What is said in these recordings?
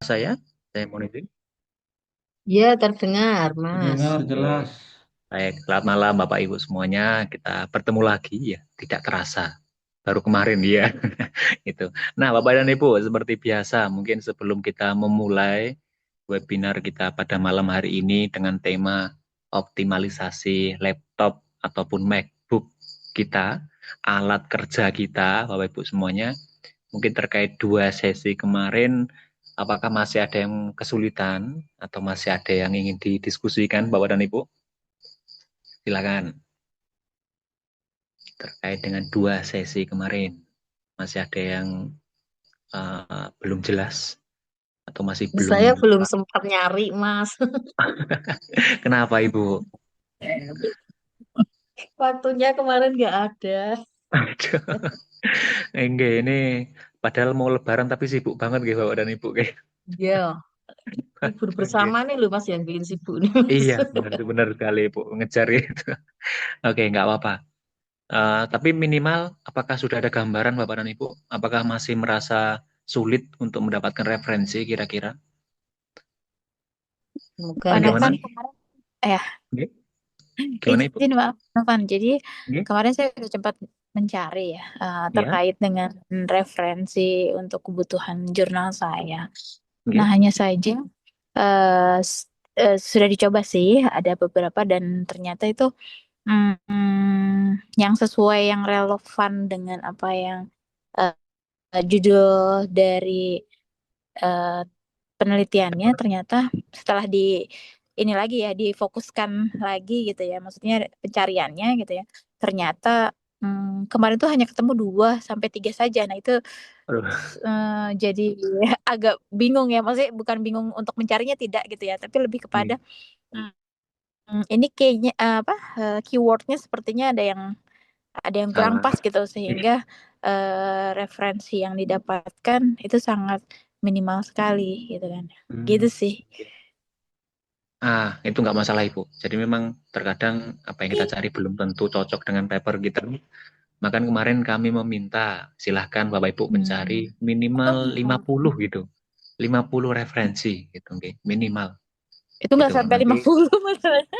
Saya mohon izin. Ya, terdengar, Mas. Terdengar Oke. jelas. Baik, selamat malam Bapak Ibu semuanya. Kita bertemu lagi ya, tidak terasa. Baru kemarin ya. Itu. Nah, Bapak dan Ibu, seperti biasa, mungkin sebelum kita memulai webinar kita pada malam hari ini dengan tema optimalisasi laptop ataupun MacBook kita, alat kerja kita, Bapak Ibu semuanya, mungkin terkait dua sesi kemarin, apakah masih ada yang kesulitan atau masih ada yang ingin didiskusikan, Bapak dan Ibu? Silakan. Terkait dengan dua sesi kemarin, masih ada yang belum jelas atau masih Saya belum? belum sempat nyari, Mas. Kenapa Ibu? Waktunya kemarin nggak ada. Aduh, enggak ini padahal mau lebaran tapi sibuk banget gitu Bapak dan Ibu kayak. Ya, libur bersama Oke. nih loh, Mas, yang bikin sibuk nih, Mas. Iya, benar sekali Ibu ngejar itu. Oke, nggak apa-apa. Tapi minimal apakah sudah ada gambaran Bapak dan Ibu? Apakah masih merasa sulit untuk mendapatkan referensi kira-kira? Semoga Atau Karena Mas. gimana? kan kemarin, ya, Oke. Gimana Ibu? izin Mbak Novan. Jadi Oke. kemarin saya sudah sempat mencari ya, Ya. terkait dengan referensi untuk kebutuhan jurnal saya. Nah, Oke. hanya saja sudah dicoba sih, ada beberapa dan ternyata itu yang sesuai, yang relevan dengan apa yang eh, judul dari eh, penelitiannya, ternyata setelah ini lagi ya, difokuskan lagi gitu ya, maksudnya pencariannya gitu ya, ternyata kemarin tuh hanya ketemu 2 sampai 3 saja. Nah itu Aduh. jadi agak bingung ya, maksudnya bukan bingung untuk mencarinya, tidak gitu ya, tapi lebih kepada Oke. mm, ini kayaknya apa, keywordnya sepertinya ada yang kurang Salah. pas gitu, sehingga referensi yang didapatkan itu sangat minimal sekali gitu kan, gitu Hmm. sih. Itu nggak masalah Ibu. Jadi memang terkadang apa yang kita cari belum tentu cocok dengan paper kita. Maka kemarin kami meminta silahkan Bapak Ibu mencari Hmm. minimal 50 gitu. 50 referensi gitu, oke. Minimal Itu nggak gitu. sampai Nanti 50 masalahnya.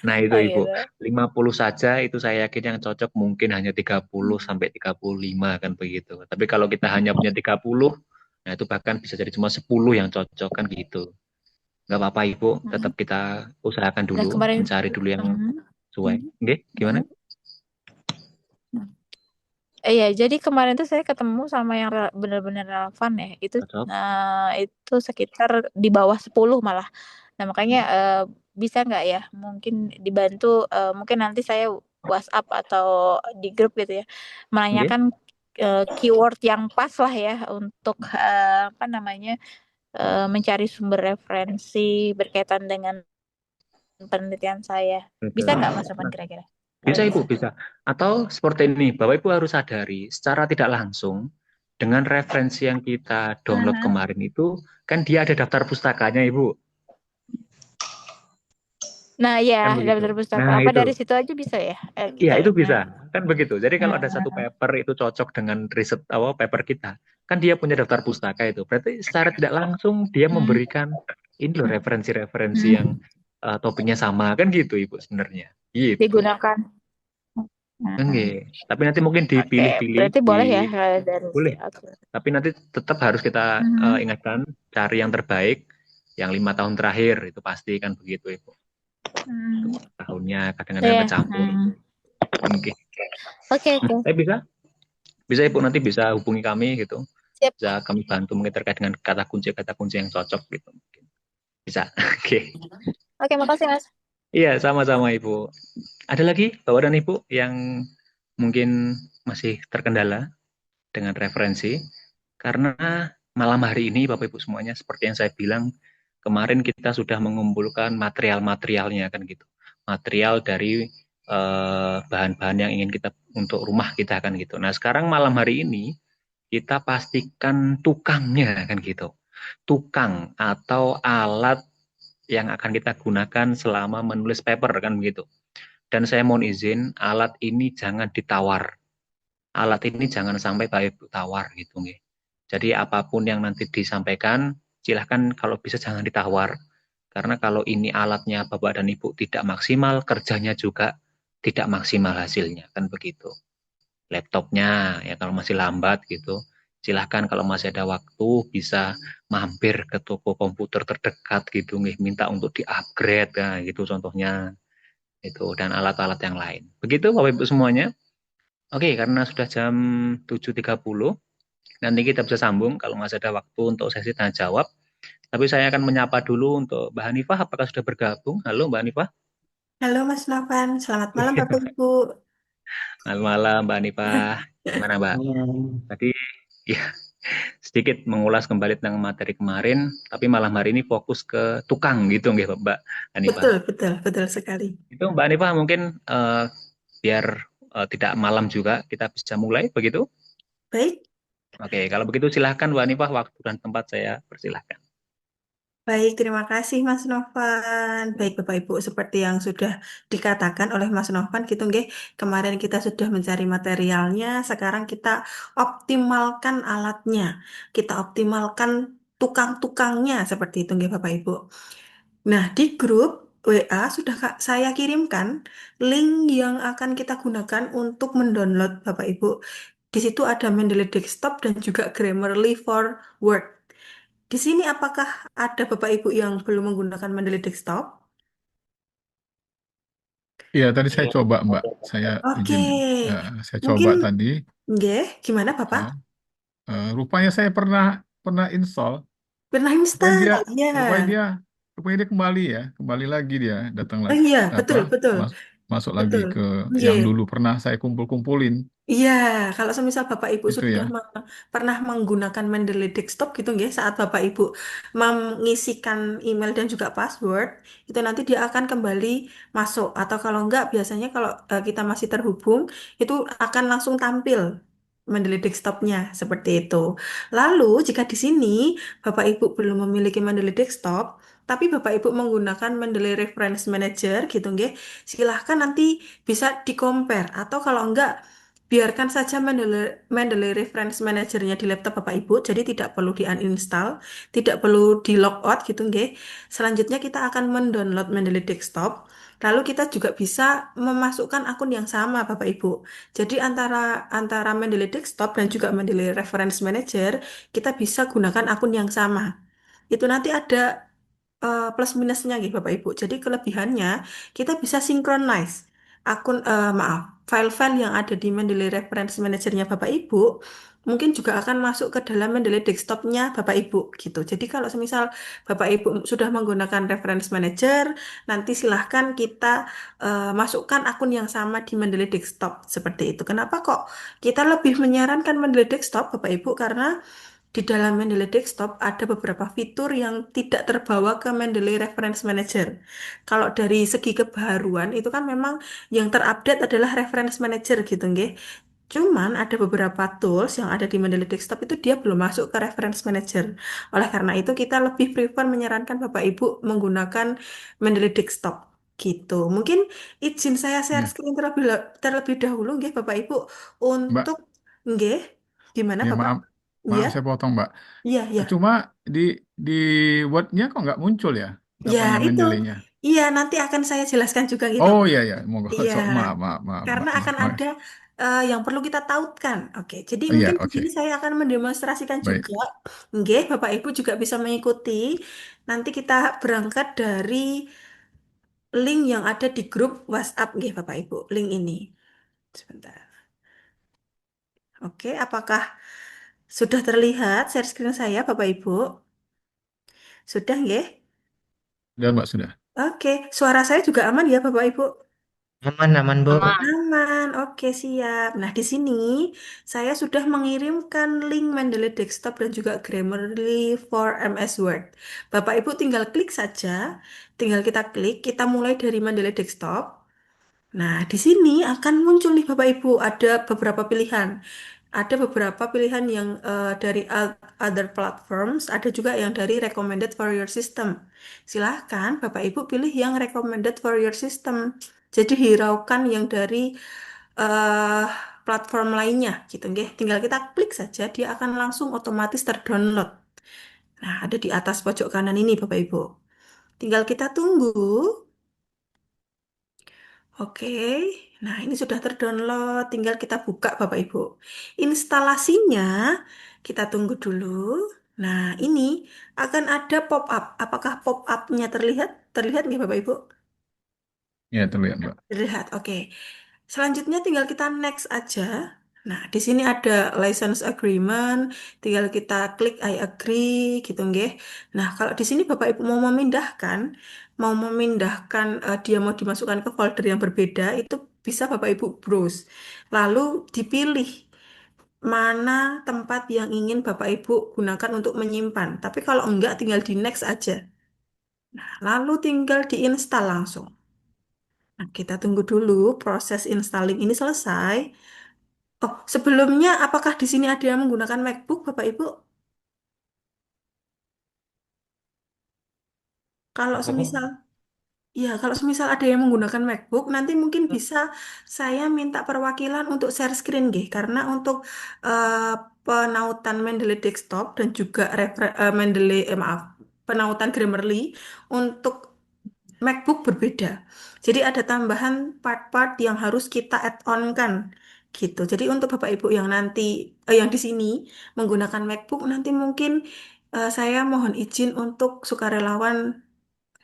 nah itu Oh Ibu, gitu. 50 saja itu saya yakin yang cocok mungkin hanya 30 sampai 35 kan begitu. Tapi kalau kita hanya punya 30, nah itu bahkan bisa jadi cuma 10 yang cocok kan gitu. Nggak apa-apa Ibu, Hmm. tetap kita usahakan Nah dulu, kemarin, mencari dulu yang hmm. sesuai. Hmm. Oke, gimana? Hmm. Iya, jadi kemarin tuh saya ketemu sama yang benar-benar relevan ya. Cocok. Itu sekitar di bawah 10 malah. Nah, makanya bisa nggak ya? Mungkin dibantu, mungkin nanti saya WhatsApp atau di grup gitu ya, Oke. menanyakan keyword yang pas lah ya untuk apa namanya, mencari sumber referensi berkaitan dengan penelitian saya. Bisa Betul. nggak Mas Roman kira-kira? Kalau Bisa Ibu, bisa. bisa. Atau seperti ini, Bapak Ibu harus sadari secara tidak langsung dengan referensi yang kita download Aha. kemarin itu kan dia ada daftar pustakanya Ibu. Nah, ya, Kan begitu. daftar pustaka. Nah, Apa itu. dari situ aja bisa ya? Iya, Kita itu ya. bisa. Kan begitu. Jadi kalau ada satu Nah, paper itu cocok dengan riset paper kita, kan dia punya daftar pustaka itu. Berarti secara tidak langsung dia hmm, memberikan ini loh referensi-referensi yang hmm, topiknya sama kan gitu Ibu sebenarnya. Gitu. digunakan. Oke. Hmm. Tapi nanti mungkin Oke, dipilih-pilih berarti di boleh ya kalau dari boleh. oke. Tapi nanti tetap harus kita Mhm. ingatkan cari yang terbaik, yang 5 tahun terakhir itu pasti kan begitu Ibu. Hmm. Tahunnya kadang-kadang Iya, kecampur. hmm. Oke. Oke, oke. Tapi bisa, bisa Ibu nanti bisa hubungi kami gitu. Siap. Bisa kami bantu mungkin terkait dengan kata kunci yang cocok gitu. Bisa. Oke. Oke, makasih Mas. Iya, sama-sama Ibu. Ada lagi Bapak dan Ibu yang mungkin masih terkendala dengan referensi? Karena malam hari ini Bapak Ibu semuanya seperti yang saya bilang kemarin kita sudah mengumpulkan material-materialnya kan gitu. Material dari bahan-bahan yang ingin kita untuk rumah kita kan gitu. Nah, sekarang malam hari ini kita pastikan tukangnya kan gitu. Tukang atau alat yang akan kita gunakan selama menulis paper kan begitu. Dan saya mohon izin, alat ini jangan ditawar. Alat ini jangan sampai baik tawar gitu nih. Jadi apapun yang nanti disampaikan silahkan kalau bisa jangan ditawar. Karena kalau ini alatnya Bapak dan Ibu tidak maksimal, kerjanya juga tidak maksimal hasilnya, kan begitu. Laptopnya ya kalau masih lambat gitu, silahkan kalau masih ada waktu bisa mampir ke toko komputer terdekat gitu, minta untuk di-upgrade, nah, gitu contohnya itu, dan alat-alat yang lain. Begitu Bapak Ibu semuanya. Oke, karena sudah jam 7.30, nanti kita bisa sambung kalau masih ada waktu untuk sesi tanya jawab. Tapi saya akan menyapa dulu untuk Mbak Hanifah, apakah sudah bergabung? Halo Mbak Hanifah. Halo Mas Novan, selamat malam Bapak Ibu. Selamat malam Mbak Hanifah. Gimana Mbak? Tadi ya sedikit mengulas kembali tentang materi kemarin, tapi malam hari ini fokus ke tukang gitu nggih Mbak Hanifah. Betul, betul, betul sekali. Itu Mbak Hanifah mungkin biar tidak malam juga kita bisa mulai begitu. Baik, Oke, kalau begitu silahkan Mbak Hanifah, waktu dan tempat saya persilahkan. baik, terima kasih Mas Novan. Baik Bapak Ibu, seperti yang sudah dikatakan oleh Mas Novan gitu nggih. Kemarin kita sudah mencari materialnya, sekarang kita optimalkan alatnya. Kita optimalkan tukang-tukangnya seperti itu nggih Bapak Ibu. Nah, di grup WA sudah saya kirimkan link yang akan kita gunakan untuk mendownload Bapak Ibu. Di situ ada Mendeley Desktop dan juga Grammarly for Word. Di sini apakah ada Bapak Ibu yang belum menggunakan Mendeley Desktop? Iya, tadi saya coba, Mbak. Saya Oke, izin, saya mungkin coba tadi. nggih, gimana Bapak? eh, Rupanya saya pernah pernah install. Pernah Rupanya dia, install? Ya. rupanya dia, rupanya dia kembali ya, kembali lagi dia datang Oh lagi, iya, apa betul, betul, masuk lagi betul. ke yang Nggih. dulu pernah saya kumpul-kumpulin. Iya, kalau semisal Bapak Ibu Itu sudah ya. pernah menggunakan Mendeley Desktop gitu nggih, saat Bapak Ibu mengisikan email dan juga password, itu nanti dia akan kembali masuk. Atau kalau enggak, biasanya kalau kita masih terhubung, itu akan langsung tampil Mendeley Desktopnya seperti itu. Lalu, jika di sini Bapak Ibu belum memiliki Mendeley Desktop, tapi Bapak Ibu menggunakan Mendeley Reference Manager gitu nggih, silahkan nanti bisa di-compare. Atau kalau enggak, biarkan saja Mendeley Reference Manager-nya di laptop Bapak Ibu, jadi tidak perlu di-uninstall, tidak perlu di-logout gitu nggih. Selanjutnya kita akan mendownload Mendeley Desktop, lalu kita juga bisa memasukkan akun yang sama Bapak Ibu. Jadi antara antara Mendeley Desktop dan juga Mendeley Reference Manager, kita bisa gunakan akun yang sama. Itu nanti ada plus minusnya gitu Bapak Ibu. Jadi kelebihannya kita bisa synchronize maaf, file-file yang ada di Mendeley Reference Manager-nya Bapak Ibu mungkin juga akan masuk ke dalam Mendeley Desktop-nya Bapak Ibu gitu. Jadi kalau semisal Bapak Ibu sudah menggunakan Reference Manager, nanti silahkan kita masukkan akun yang sama di Mendeley Desktop seperti itu. Kenapa kok kita lebih menyarankan Mendeley Desktop Bapak Ibu? Karena di dalam Mendeley Desktop ada beberapa fitur yang tidak terbawa ke Mendeley Reference Manager. Kalau dari segi kebaruan itu kan memang yang terupdate adalah Reference Manager gitu nggih. Cuman ada beberapa tools yang ada di Mendeley Desktop itu dia belum masuk ke Reference Manager. Oleh karena itu kita lebih prefer menyarankan Bapak Ibu menggunakan Mendeley Desktop gitu. Mungkin izin saya share Ya, screen terlebih dahulu nggih Bapak Ibu Mbak. untuk nggih. Gimana Ya, Bapak? maaf, Iya, maaf saya potong, Mbak. iya, iya. Cuma di di Word-nya kok nggak muncul ya, Ya, apanya itu. Mendeley-nya. Iya, nanti akan saya jelaskan juga gitu, Oh Pak. iya ya, mau Iya, maaf, maaf, maaf, karena Mbak. Maaf, akan maaf. ada yang perlu kita tautkan. Oke, jadi Oh, iya, mungkin di oke. sini saya akan mendemonstrasikan Baik. juga. Oke, Bapak Ibu juga bisa mengikuti. Nanti kita berangkat dari link yang ada di grup WhatsApp, oke, Bapak Ibu. Link ini. Sebentar. Oke, apakah sudah terlihat share screen saya, Bapak Ibu? Sudah, nggih? Sudah, Mbak, sudah. Oke, suara saya juga aman ya, Bapak Ibu? Aman, aman, Bu. Aman. Aman, oke siap. Nah, di sini saya sudah mengirimkan link Mendeley Desktop dan juga Grammarly for MS Word. Bapak Ibu tinggal klik saja, tinggal kita klik, kita mulai dari Mendeley Desktop. Nah, di sini akan muncul nih Bapak Ibu, ada beberapa pilihan. Ada beberapa pilihan yang dari other platforms, ada juga yang dari recommended for your system. Silahkan Bapak Ibu pilih yang recommended for your system. Jadi hiraukan yang dari eh, platform lainnya gitu nggih. Tinggal kita klik saja, dia akan langsung otomatis terdownload. Nah, ada di atas pojok kanan ini Bapak Ibu. Tinggal kita tunggu. Oke, nah ini sudah terdownload, tinggal kita buka Bapak Ibu. Instalasinya kita tunggu dulu. Nah, ini akan ada pop-up. Apakah pop-up-nya terlihat? Terlihat nggak Bapak Ibu? Ya, terlihat, Mbak. Terlihat, oke. Selanjutnya tinggal kita next aja. Nah, di sini ada license agreement, tinggal kita klik I agree gitu nggih. Nah, kalau di sini Bapak Ibu mau memindahkan dia mau dimasukkan ke folder yang berbeda, itu bisa Bapak Ibu browse. Lalu dipilih mana tempat yang ingin Bapak Ibu gunakan untuk menyimpan. Tapi kalau enggak tinggal di next aja. Nah, lalu tinggal diinstal langsung. Nah, kita tunggu dulu proses installing ini selesai. Oh, sebelumnya apakah di sini ada yang menggunakan MacBook, Bapak Ibu? Kalau semisal, ya, kalau semisal ada yang menggunakan MacBook, nanti mungkin bisa saya minta perwakilan untuk share screen, nggih. Karena untuk eh, penautan Mendeley Desktop dan juga maaf, penautan Grammarly untuk MacBook berbeda. Jadi ada tambahan part-part yang harus kita add-on kan gitu. Jadi untuk Bapak Ibu yang nanti yang di sini menggunakan MacBook nanti mungkin saya mohon izin untuk sukarelawan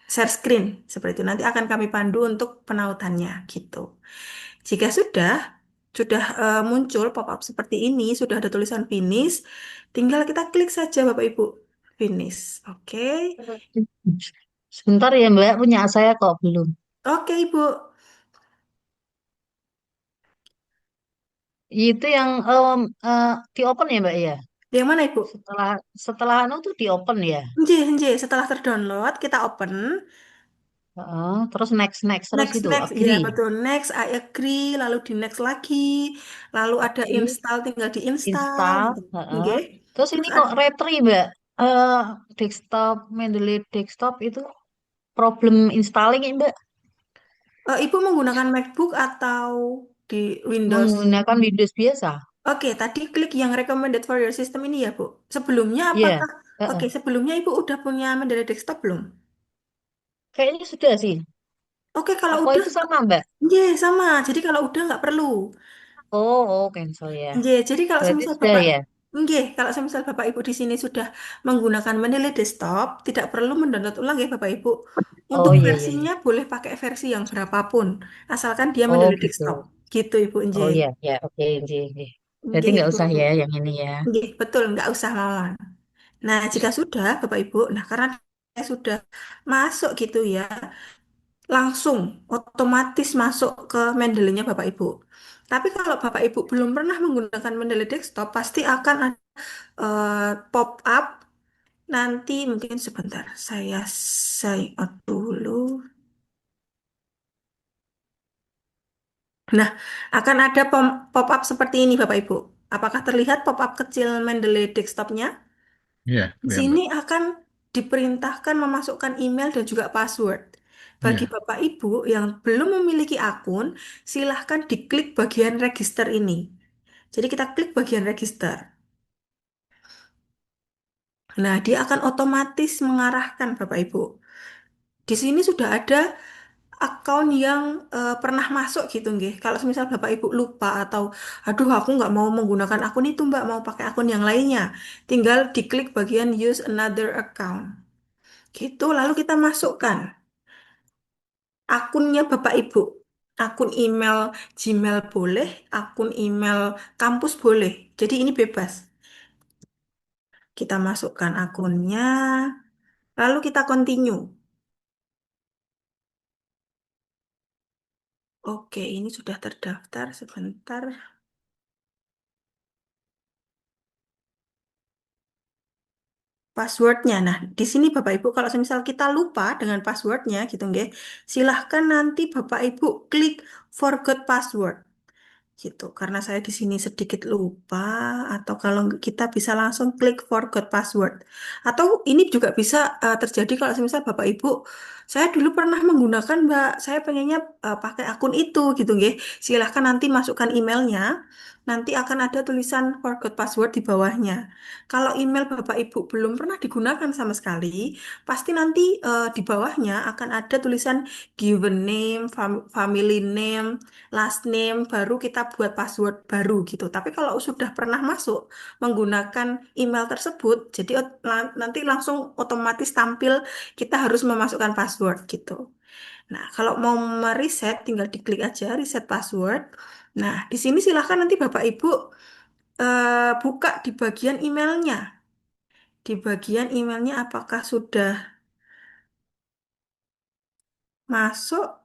share screen seperti itu. Nanti akan kami pandu untuk penautannya gitu. Jika sudah muncul pop-up seperti ini, sudah ada tulisan finish, tinggal kita klik saja Bapak Ibu finish. Oke. Sebentar ya Mbak, punya saya kok belum. Oke, Ibu. Itu yang di open ya Mbak ya? Yang mana Ibu? Setelah setelah anu tuh di open ya. Nggih, nggih. Setelah terdownload, kita open. Heeh, terus next next terus Next, itu next. Ya, agree. betul. Next, I agree. Lalu di next lagi. Lalu ada Agree, install, tinggal diinstal. install. Gitu. Heeh. Nggih. Terus Terus ini kok ada, retry Mbak. Eh desktop Mendeley desktop itu problem installing ya Mbak. Ibu menggunakan MacBook atau di Windows? Menggunakan Windows biasa. Oke, tadi klik yang recommended for your system ini ya, Bu. Sebelumnya Iya. apakah, oke, Heeh. sebelumnya Ibu udah punya Mendeley Desktop belum? Kayaknya sudah sih. Oke, kalau Apa udah, itu sama Mbak? nggih, sama. Jadi kalau udah nggak perlu. Oh, oh cancel ya. Nggih, jadi kalau Berarti semisal sudah Bapak, ya. nggih, kalau semisal Bapak Ibu di sini sudah menggunakan Mendeley Desktop, tidak perlu mendownload ulang ya Bapak Ibu. Oh Untuk iya iya iya. versinya boleh pakai versi yang berapapun, asalkan dia Oh Mendeley gitu. Desktop. Gitu Ibu, Oh nggih. iya ya oke nggih nggih. Berarti Nggih nggak Ibu. usah ya yang ini ya. Nggih, betul, nggak usah mawon. Nah, jika sudah Bapak Ibu, nah karena saya sudah masuk gitu ya, langsung otomatis masuk ke Mendeley-nya Bapak Ibu. Tapi kalau Bapak Ibu belum pernah menggunakan Mendeley Desktop, pasti akan ada pop up. Nanti mungkin sebentar, saya sign out dulu. Nah, akan ada pop up seperti ini Bapak Ibu. Apakah terlihat pop up kecil Mendeley Desktop-nya? Iya, Di terlihat, sini Mbak. akan diperintahkan memasukkan email dan juga password. Bagi Iya. Bapak Ibu yang belum memiliki akun, silahkan diklik bagian register ini. Jadi kita klik bagian register. Nah, dia akan otomatis mengarahkan Bapak Ibu. Di sini sudah ada akun yang pernah masuk gitu nggih. Kalau misal Bapak Ibu lupa atau aduh aku nggak mau menggunakan akun itu Mbak, mau pakai akun yang lainnya. Tinggal diklik bagian use another account. Gitu, lalu kita masukkan akunnya Bapak Ibu. Akun email Gmail boleh, akun email kampus boleh. Jadi ini bebas. Kita masukkan akunnya, lalu kita continue. Oke, ini sudah terdaftar sebentar. Passwordnya. Nah, di sini Bapak Ibu kalau misal kita lupa dengan passwordnya gitu nggih, silahkan nanti Bapak Ibu klik forgot password gitu. Karena saya di sini sedikit lupa atau kalau kita bisa langsung klik forgot password. Atau ini juga bisa terjadi kalau misal Bapak Ibu Saya dulu pernah menggunakan, Mbak. Saya pengennya pakai akun itu gitu, nggih. Silahkan nanti masukkan emailnya. Nanti akan ada tulisan forgot password di bawahnya. Kalau email Bapak Ibu belum pernah digunakan sama sekali, pasti nanti di bawahnya akan ada tulisan given name, family name, last name, baru kita buat password baru gitu. Tapi kalau sudah pernah masuk menggunakan email tersebut, jadi nanti langsung otomatis tampil kita harus memasukkan password gitu. Nah, kalau mau mereset, tinggal diklik aja reset password. Nah, di sini silahkan nanti Bapak Ibu buka di bagian emailnya. Di bagian emailnya apakah sudah masuk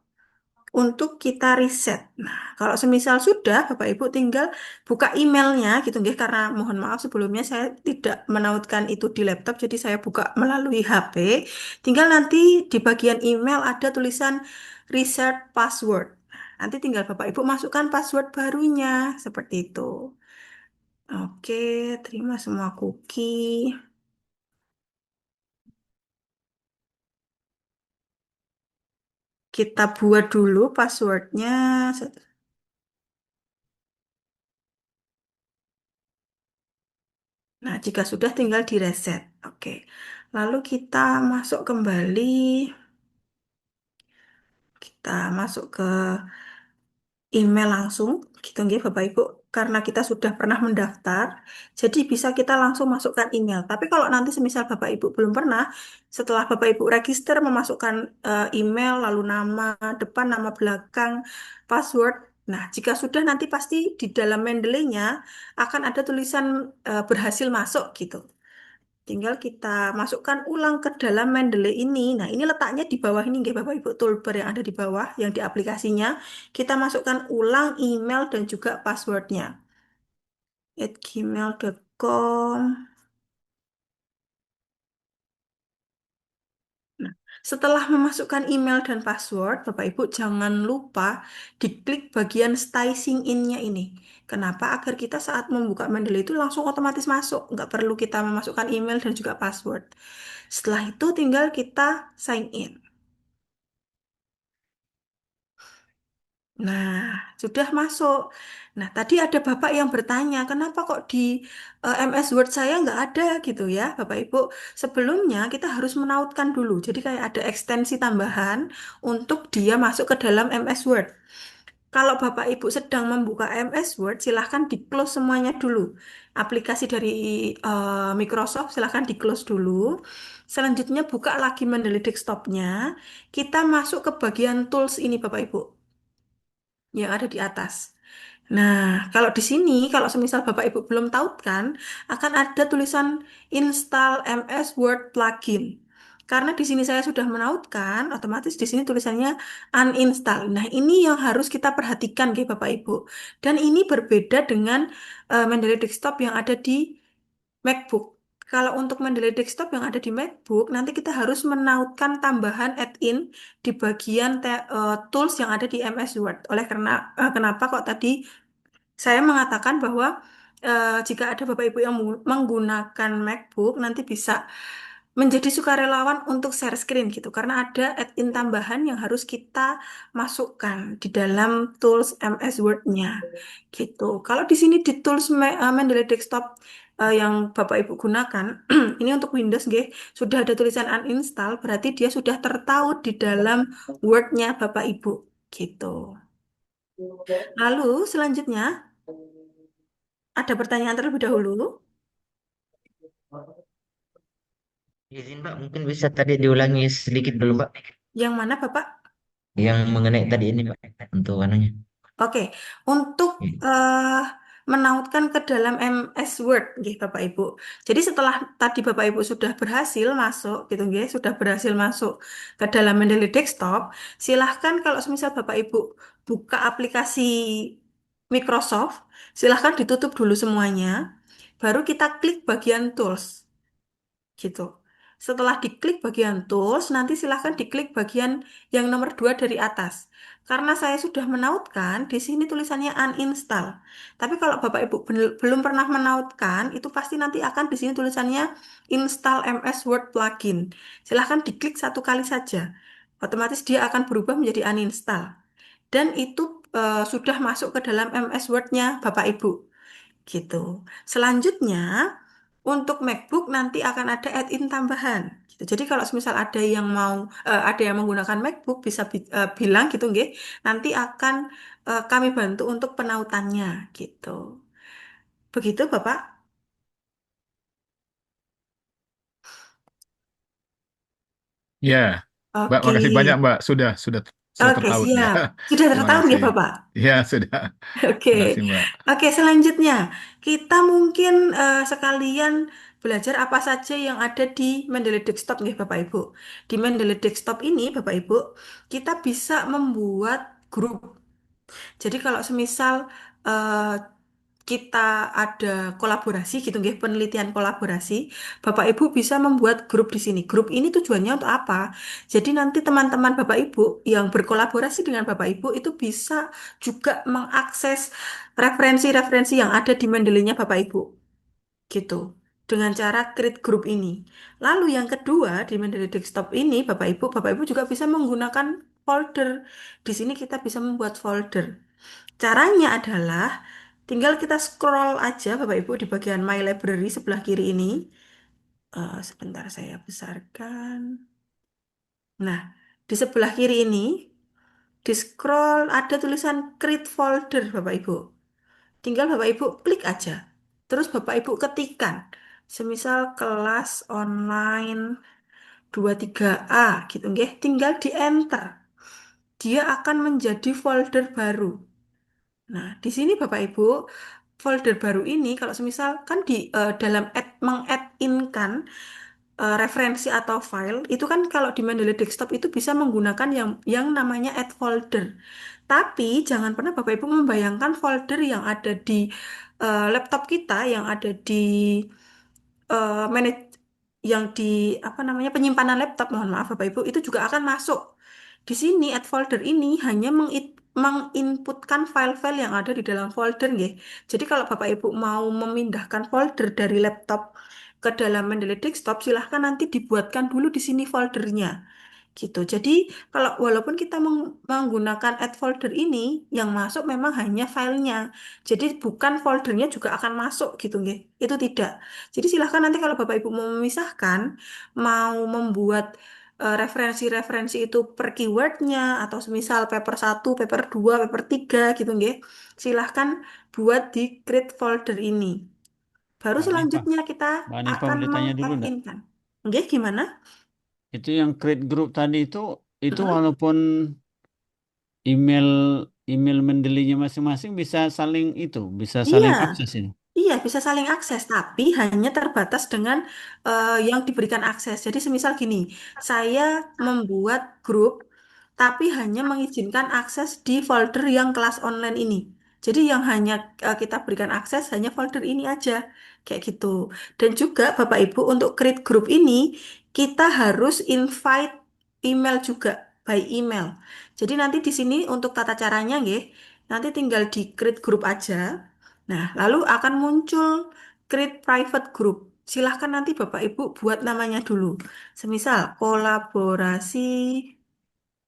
untuk kita reset. Nah, kalau semisal sudah, Bapak Ibu tinggal buka emailnya gitu nggih, karena mohon maaf sebelumnya saya tidak menautkan itu di laptop, jadi saya buka melalui HP. Tinggal nanti di bagian email ada tulisan reset password. Nanti tinggal Bapak Ibu masukkan password barunya seperti itu. Oke, terima semua cookie. Kita buat dulu passwordnya. Nah, jika sudah tinggal di reset. Oke. Lalu kita masuk kembali. Kita masuk ke email langsung. Gitu nggih Bapak Ibu. Karena kita sudah pernah mendaftar, jadi bisa kita langsung masukkan email. Tapi kalau nanti semisal Bapak Ibu belum pernah, setelah Bapak Ibu register memasukkan email, lalu nama depan, nama belakang, password. Nah, jika sudah nanti pasti di dalam Mendeley-nya akan ada tulisan berhasil masuk gitu. Tinggal kita masukkan ulang ke dalam Mendeley ini. Nah, ini letaknya di bawah ini, nggih, Bapak Ibu, toolbar yang ada di bawah, yang di aplikasinya. Kita masukkan ulang email dan juga passwordnya. @gmail.com. Nah, setelah memasukkan email dan password, Bapak Ibu jangan lupa diklik bagian stay sign in-nya ini. Kenapa? Agar kita saat membuka Mendeley itu langsung otomatis masuk. Nggak perlu kita memasukkan email dan juga password. Setelah itu tinggal kita sign in. Nah, sudah masuk. Nah, tadi ada Bapak yang bertanya, kenapa kok di MS Word saya nggak ada gitu ya, Bapak Ibu. Sebelumnya kita harus menautkan dulu. Jadi kayak ada ekstensi tambahan untuk dia masuk ke dalam MS Word. Kalau Bapak Ibu sedang membuka MS Word, silahkan di-close semuanya dulu. Aplikasi dari Microsoft silahkan di-close dulu. Selanjutnya buka lagi Mendeley desktopnya. Kita masuk ke bagian tools ini Bapak Ibu yang ada di atas. Nah, kalau di sini, kalau semisal Bapak Ibu belum tautkan, akan ada tulisan install MS Word plugin. Karena di sini saya sudah menautkan, otomatis di sini tulisannya uninstall. Nah, ini yang harus kita perhatikan, gitu, Bapak Ibu. Dan ini berbeda dengan Mendeley Desktop yang ada di MacBook. Kalau untuk Mendeley Desktop yang ada di MacBook, nanti kita harus menautkan tambahan add-in di bagian tools yang ada di MS Word. Oleh karena kenapa kok tadi saya mengatakan bahwa jika ada Bapak Ibu yang menggunakan MacBook, nanti bisa menjadi sukarelawan untuk share screen gitu. Karena ada add-in tambahan yang harus kita masukkan di dalam tools MS Word-nya gitu. Kalau di sini di tools Mendeley Desktop yang Bapak Ibu gunakan, ini untuk Windows, nggih, sudah ada tulisan uninstall, berarti dia sudah tertaut di dalam Word-nya Bapak Ibu gitu. Lalu selanjutnya ada pertanyaan terlebih dahulu. Izin Mbak, mungkin bisa tadi diulangi sedikit dulu Mbak. Yang mana Bapak? Yang mengenai tadi ini Mbak, untuk anunya. Oke, untuk Iya. menautkan ke dalam MS Word, nggih, Bapak Ibu. Jadi setelah tadi Bapak Ibu sudah berhasil masuk, gitu, nggih, sudah berhasil masuk ke dalam Mendeley Desktop, silahkan kalau semisal Bapak Ibu buka aplikasi Microsoft, silahkan ditutup dulu semuanya, baru kita klik bagian Tools. Gitu. Setelah diklik bagian tools, nanti silahkan diklik bagian yang nomor 2 dari atas. Karena saya sudah menautkan, di sini tulisannya uninstall. Tapi kalau Bapak Ibu belum pernah menautkan, itu pasti nanti akan di sini tulisannya install MS Word plugin. Silahkan diklik satu kali saja. otomatis dia akan berubah menjadi uninstall. Dan itu sudah masuk ke dalam MS Word-nya Bapak Ibu. Gitu. Selanjutnya, untuk MacBook nanti akan ada add-in tambahan. Gitu. Jadi kalau misal ada yang ada yang menggunakan MacBook bisa bilang gitu, nggih. Nanti akan kami bantu untuk penautannya, gitu. Begitu, Bapak. Ya, Mbak, Oke. makasih banyak Mbak. Sudah Oke, tertahu ya. siap. Sudah Terima tertahu ya, kasih. Bapak? Ya, sudah. Oke, Makasih Mbak. oke. Selanjutnya, kita mungkin sekalian belajar apa saja yang ada di Mendeley Desktop, nih, Bapak Ibu. Di Mendeley Desktop ini, Bapak Ibu, kita bisa membuat grup. Jadi kalau semisal eh, kita ada kolaborasi gitu, nggih, penelitian kolaborasi, Bapak Ibu bisa membuat grup di sini. Grup ini tujuannya untuk apa? Jadi nanti teman-teman Bapak Ibu yang berkolaborasi dengan Bapak Ibu itu bisa juga mengakses referensi-referensi yang ada di Mendeley-nya Bapak Ibu, gitu. Dengan cara create grup ini. Lalu yang kedua di Mendeley Desktop ini, Bapak Ibu juga bisa menggunakan folder. Di sini kita bisa membuat folder. Caranya adalah tinggal kita scroll aja Bapak Ibu di bagian My Library sebelah kiri ini. Sebentar saya besarkan. Nah, di sebelah kiri ini, di scroll ada tulisan Create Folder Bapak Ibu. Tinggal Bapak Ibu klik aja. Terus Bapak Ibu ketikkan. Semisal kelas online 23A gitu nggih. Tinggal di enter. Dia akan menjadi folder baru. Nah, di sini Bapak Ibu, folder baru ini kalau semisal kan di dalam meng-add-in-kan referensi atau file itu kan kalau di Mendeley Desktop itu bisa menggunakan yang namanya add folder. Tapi jangan pernah Bapak Ibu membayangkan folder yang ada di laptop kita, yang ada di manage yang di apa namanya penyimpanan laptop, mohon maaf Bapak Ibu, itu juga akan masuk. Di sini add folder ini hanya menginputkan file-file yang ada di dalam folder, nggih. Jadi kalau Bapak Ibu mau memindahkan folder dari laptop ke dalam Mendeley Desktop, silahkan nanti dibuatkan dulu di sini foldernya. Gitu. Jadi kalau walaupun kita menggunakan add folder ini, yang masuk memang hanya filenya. Jadi bukan foldernya juga akan masuk gitu, nggih. Itu tidak. Jadi silahkan nanti kalau Bapak Ibu mau memisahkan, mau membuat referensi-referensi itu per keywordnya atau semisal paper 1, paper 2, paper 3 gitu, nggih. Silahkan buat di create folder ini. Baru Mbak Nifah, selanjutnya kita Mbak Nifah akan boleh tanya dulu enggak? meng-add-in-kan. Nggih, gimana? Itu yang create group tadi itu Mm-mm. walaupun email email Mendeley-nya masing-masing bisa Iya. saling akses ini. Iya, bisa saling akses, tapi hanya terbatas dengan yang diberikan akses. Jadi, semisal gini, saya membuat grup, tapi hanya mengizinkan akses di folder yang kelas online ini. Jadi, yang hanya kita berikan akses hanya folder ini aja, kayak gitu. Dan juga, Bapak Ibu, untuk create grup ini, kita harus invite email juga, by email. Jadi, nanti di sini untuk tata caranya, nggih, nanti tinggal di create grup aja. Nah, lalu akan muncul create private group. Silahkan nanti Bapak Ibu buat namanya dulu. Semisal kolaborasi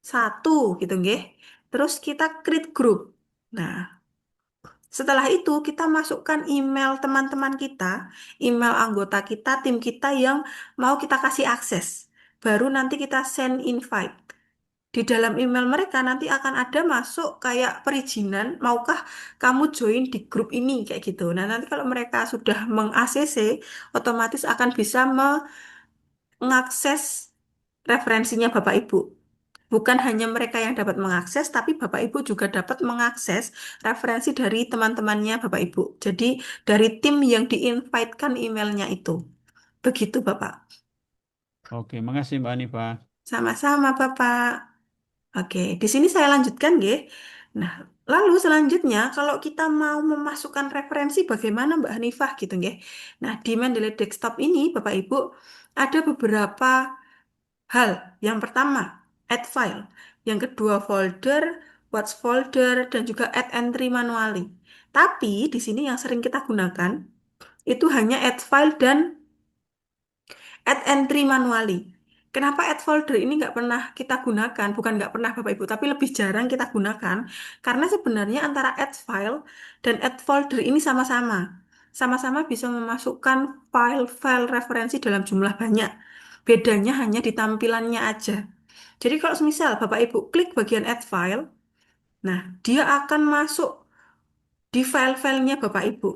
satu gitu nggih. Terus kita create group. Nah, setelah itu kita masukkan email teman-teman kita, email anggota kita, tim kita yang mau kita kasih akses. Baru nanti kita send invite. Di dalam email mereka nanti akan ada masuk kayak perizinan, maukah kamu join di grup ini kayak gitu. Nah, nanti kalau mereka sudah meng-ACC, otomatis akan bisa mengakses referensinya Bapak Ibu. Bukan hanya mereka yang dapat mengakses, tapi Bapak Ibu juga dapat mengakses referensi dari teman-temannya Bapak Ibu. Jadi dari tim yang di-invite-kan emailnya itu. Begitu Bapak. Oke, makasih Mbak Nifah. Sama-sama Bapak. Oke, di sini saya lanjutkan, nggih. Nah, lalu selanjutnya kalau kita mau memasukkan referensi bagaimana Mbak Hanifah gitu, nggih. Nah, di Mendeley Desktop ini Bapak Ibu ada beberapa hal. Yang pertama, add file. Yang kedua, folder, watch folder, dan juga add entry manually. Tapi di sini yang sering kita gunakan itu hanya add file dan add entry manually. Kenapa add folder ini nggak pernah kita gunakan? Bukan nggak pernah Bapak Ibu, tapi lebih jarang kita gunakan. Karena sebenarnya antara add file dan add folder ini sama-sama. Sama-sama bisa memasukkan file-file referensi dalam jumlah banyak. Bedanya hanya di tampilannya aja. Jadi kalau misal Bapak Ibu klik bagian add file, nah dia akan masuk di file-filenya Bapak Ibu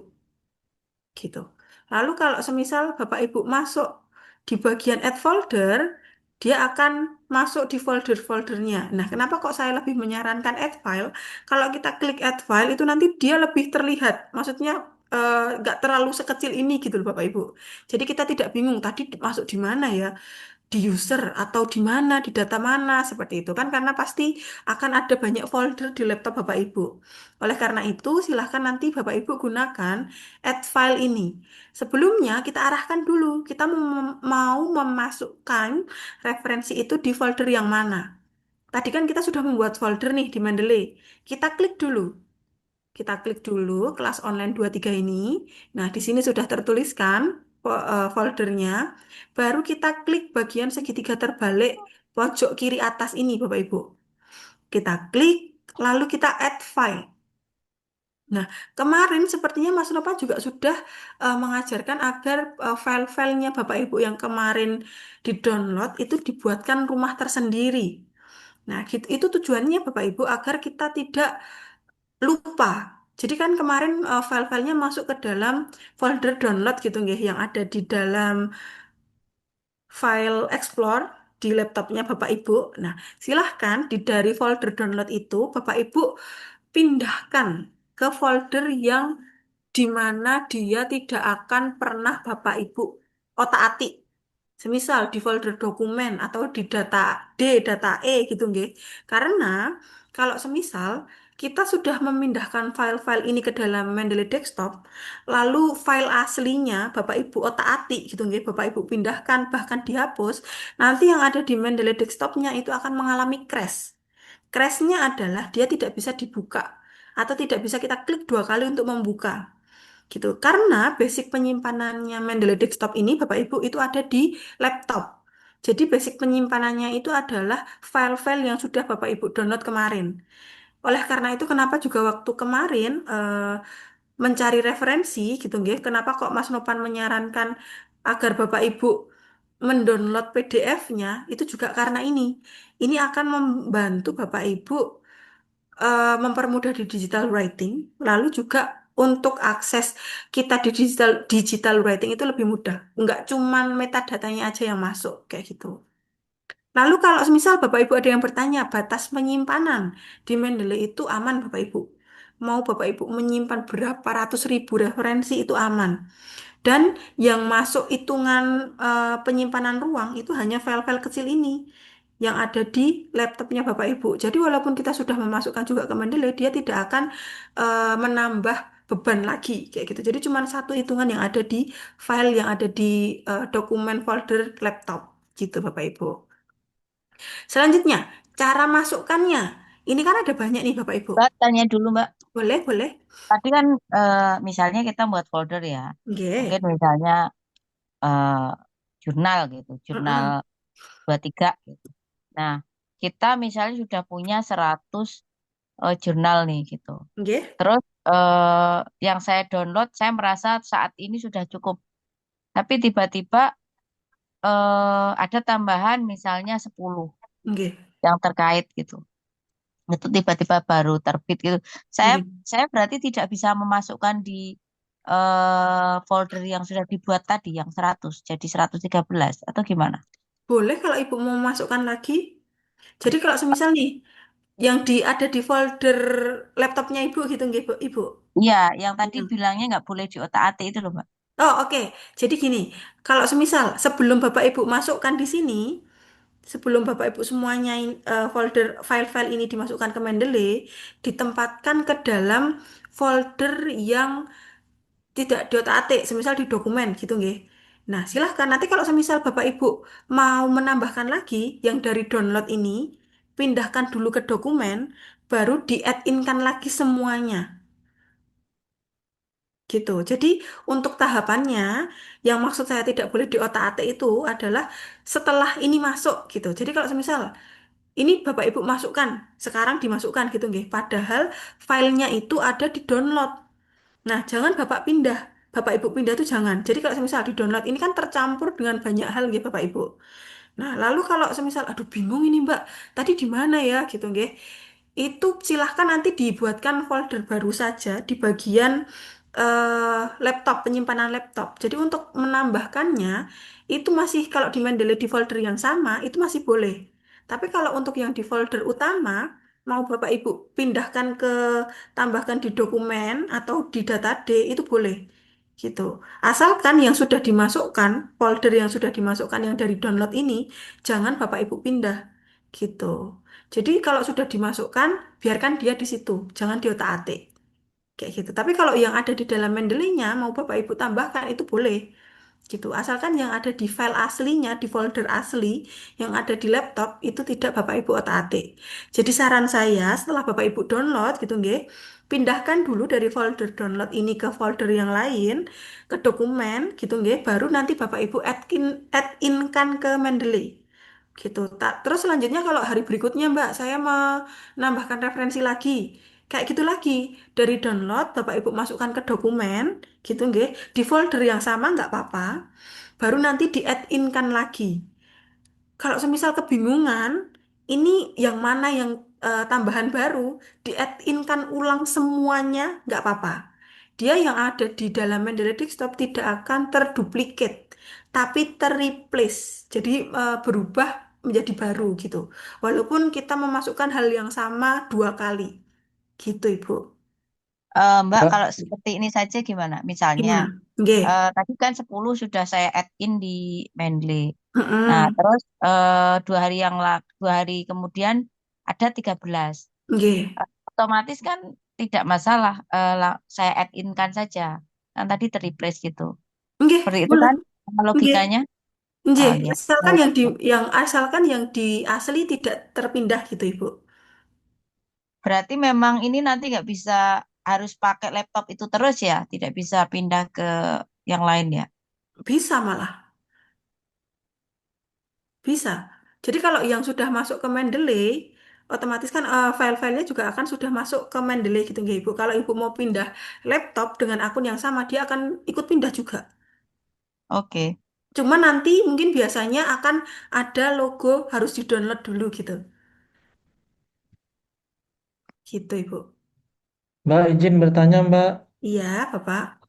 gitu. Lalu kalau semisal Bapak Ibu masuk di bagian add folder, dia akan masuk di folder-foldernya. Nah, kenapa kok saya lebih menyarankan add file? Kalau kita klik add file itu nanti dia lebih terlihat. Maksudnya nggak terlalu sekecil ini gitu loh Bapak Ibu. Jadi kita tidak bingung tadi masuk di mana ya, di user atau di mana, di data mana, seperti itu kan karena pasti akan ada banyak folder di laptop Bapak Ibu. Oleh karena itu, silahkan nanti Bapak Ibu gunakan add file ini. Sebelumnya kita arahkan dulu, kita mau memasukkan referensi itu di folder yang mana. Tadi kan kita sudah membuat folder nih di Mendeley. Kita klik dulu. Kita klik dulu kelas online 23 ini. Nah, di sini sudah tertuliskan foldernya. Baru kita klik bagian segitiga terbalik pojok kiri atas ini, Bapak Ibu. Kita klik, lalu kita add file. Nah, kemarin sepertinya Mas Nova juga sudah mengajarkan agar file-filenya Bapak Ibu yang kemarin di-download itu dibuatkan rumah tersendiri. Nah, gitu, itu tujuannya Bapak Ibu agar kita tidak lupa. Jadi kan kemarin file-filenya masuk ke dalam folder download gitu nggih yang ada di dalam file explore di laptopnya Bapak Ibu. Nah, silahkan dari folder download itu Bapak Ibu pindahkan ke folder yang di mana dia tidak akan pernah Bapak Ibu otak-atik. Semisal di folder dokumen atau di data D, data E gitu nggih. Karena kalau semisal kita sudah memindahkan file-file ini ke dalam Mendeley Desktop, lalu file aslinya Bapak Ibu otak-atik gitu nggih, Bapak Ibu pindahkan bahkan dihapus, nanti yang ada di Mendeley Desktopnya itu akan mengalami crash. Crashnya adalah dia tidak bisa dibuka atau tidak bisa kita klik dua kali untuk membuka gitu. Karena basic penyimpanannya Mendeley Desktop ini Bapak Ibu itu ada di laptop. Jadi basic penyimpanannya itu adalah file-file yang sudah Bapak Ibu download kemarin. Oleh karena itu kenapa juga waktu kemarin mencari referensi gitu nggih, kenapa kok Mas Nopan menyarankan agar Bapak Ibu mendownload PDF-nya itu juga karena ini. Ini akan membantu Bapak Ibu mempermudah di digital writing, lalu juga untuk akses kita di digital writing itu lebih mudah. Nggak cuman metadatanya aja yang masuk kayak gitu. Lalu kalau misal Bapak Ibu ada yang bertanya batas penyimpanan di Mendeley itu aman Bapak Ibu. Mau Bapak Ibu menyimpan berapa ratus ribu referensi itu aman. Dan yang masuk hitungan penyimpanan ruang itu hanya file-file kecil ini yang ada di laptopnya Bapak Ibu. Jadi walaupun kita sudah memasukkan juga ke Mendeley, dia tidak akan menambah beban lagi kayak gitu. Jadi cuma satu hitungan yang ada di file yang ada di dokumen folder laptop gitu Bapak Ibu. Selanjutnya, cara masukkannya. Ini kan ada banyak nih Bapak Ibu. Mbak, tanya dulu Mbak. Boleh, boleh. Tadi kan misalnya kita buat folder ya. Mungkin Oke. misalnya eh, jurnal gitu, jurnal 23 gitu. Nah, kita misalnya sudah punya 100 jurnal nih gitu. Oke. Terus yang saya download, saya merasa saat ini sudah cukup. Tapi tiba-tiba ada tambahan misalnya 10 Oke. yang terkait gitu. Itu tiba-tiba baru terbit gitu. Saya Oke. saya berarti tidak bisa memasukkan di folder yang sudah dibuat tadi yang 100 jadi 113 atau gimana? Boleh kalau Ibu mau masukkan lagi. Jadi kalau semisal nih yang ada di folder laptopnya Ibu gitu nggih, Bu, Ibu. Iya, yang tadi Hmm. bilangnya nggak boleh diotak-atik itu loh, Mbak. Oh, oke. Jadi gini, kalau semisal sebelum Bapak Ibu masukkan di sini, sebelum Bapak Ibu semuanya folder file-file ini dimasukkan ke Mendeley, ditempatkan ke dalam folder yang tidak diotak-atik, semisal di dokumen gitu nggih. Nah, silahkan nanti kalau semisal Bapak Ibu mau menambahkan lagi yang dari download ini, pindahkan dulu ke dokumen, baru di-add-in-kan lagi semuanya. gitu. Jadi untuk tahapannya, yang maksud saya tidak boleh diotak-atik itu adalah setelah ini masuk gitu. Jadi kalau semisal ini Bapak Ibu masukkan, sekarang dimasukkan gitu nggih. Padahal filenya itu ada di download. Nah, jangan Bapak pindah. Bapak Ibu pindah itu jangan. Jadi kalau semisal di download ini kan tercampur dengan banyak hal nggih Bapak Ibu. Nah, lalu kalau semisal aduh bingung ini Mbak, tadi di mana ya gitu nggih. Itu silahkan nanti dibuatkan folder baru saja di bagian laptop, penyimpanan laptop. Jadi untuk menambahkannya itu masih kalau di Mendeley di folder yang sama itu masih boleh. Tapi kalau untuk yang di folder utama mau Bapak Ibu pindahkan ke tambahkan di dokumen atau di data D itu boleh. Gitu. Asalkan yang sudah dimasukkan, folder yang sudah dimasukkan yang dari download ini jangan Bapak Ibu pindah. Gitu. Jadi kalau sudah dimasukkan, biarkan dia di situ, jangan diotak-atik. Kayak gitu. Tapi kalau yang ada di dalam Mendeley-nya mau Bapak Ibu tambahkan itu boleh. Gitu. Asalkan yang ada di file aslinya, di folder asli yang ada di laptop itu tidak Bapak Ibu otak-atik. Jadi saran saya setelah Bapak Ibu download gitu nggih, pindahkan dulu dari folder download ini ke folder yang lain, ke dokumen gitu nggih, baru nanti Bapak Ibu add in kan ke Mendeley. Gitu. Terus selanjutnya kalau hari berikutnya Mbak, saya menambahkan referensi lagi. Kayak gitu lagi. Dari download, Bapak Ibu masukkan ke dokumen, gitu nggih. Di folder yang sama nggak apa-apa. Baru nanti di add-in-kan lagi. Kalau semisal kebingungan, ini yang mana yang tambahan baru, di add-in-kan ulang semuanya nggak apa-apa. Dia yang ada di dalam Mendeley Desktop tidak akan terduplikat, tapi terreplace. Jadi berubah menjadi baru gitu. Walaupun kita memasukkan hal yang sama 2 kali. Gitu, Ibu. Mbak, Mbak, kalau seperti ini saja gimana? Misalnya, Gimana? Nggih. tadi kan 10 sudah saya add in di Mendeley. Nah, Mm-mm. terus 2 hari 2 hari kemudian ada 13. Nggih. Otomatis kan tidak masalah, saya add in kan saja. Kan tadi terreplace gitu. Nggih, Seperti itu boleh. kan Nggih. logikanya? Nggih, Oh ya. asalkan yang di asli tidak terpindah gitu, Ibu. Berarti memang ini nanti nggak bisa harus pakai laptop itu terus ya, tidak bisa pindah ke yang lain ya. Bisa malah, bisa. Jadi kalau yang sudah masuk ke Mendeley, otomatis kan file-filenya juga akan sudah masuk ke Mendeley gitu nggih, Ibu. Kalau Ibu mau pindah laptop dengan akun yang sama, dia akan ikut pindah juga. Oke. Cuma nanti mungkin biasanya akan ada logo harus di-download dulu gitu. Gitu, Ibu. Mbak izin bertanya Mbak, Iya, Bapak.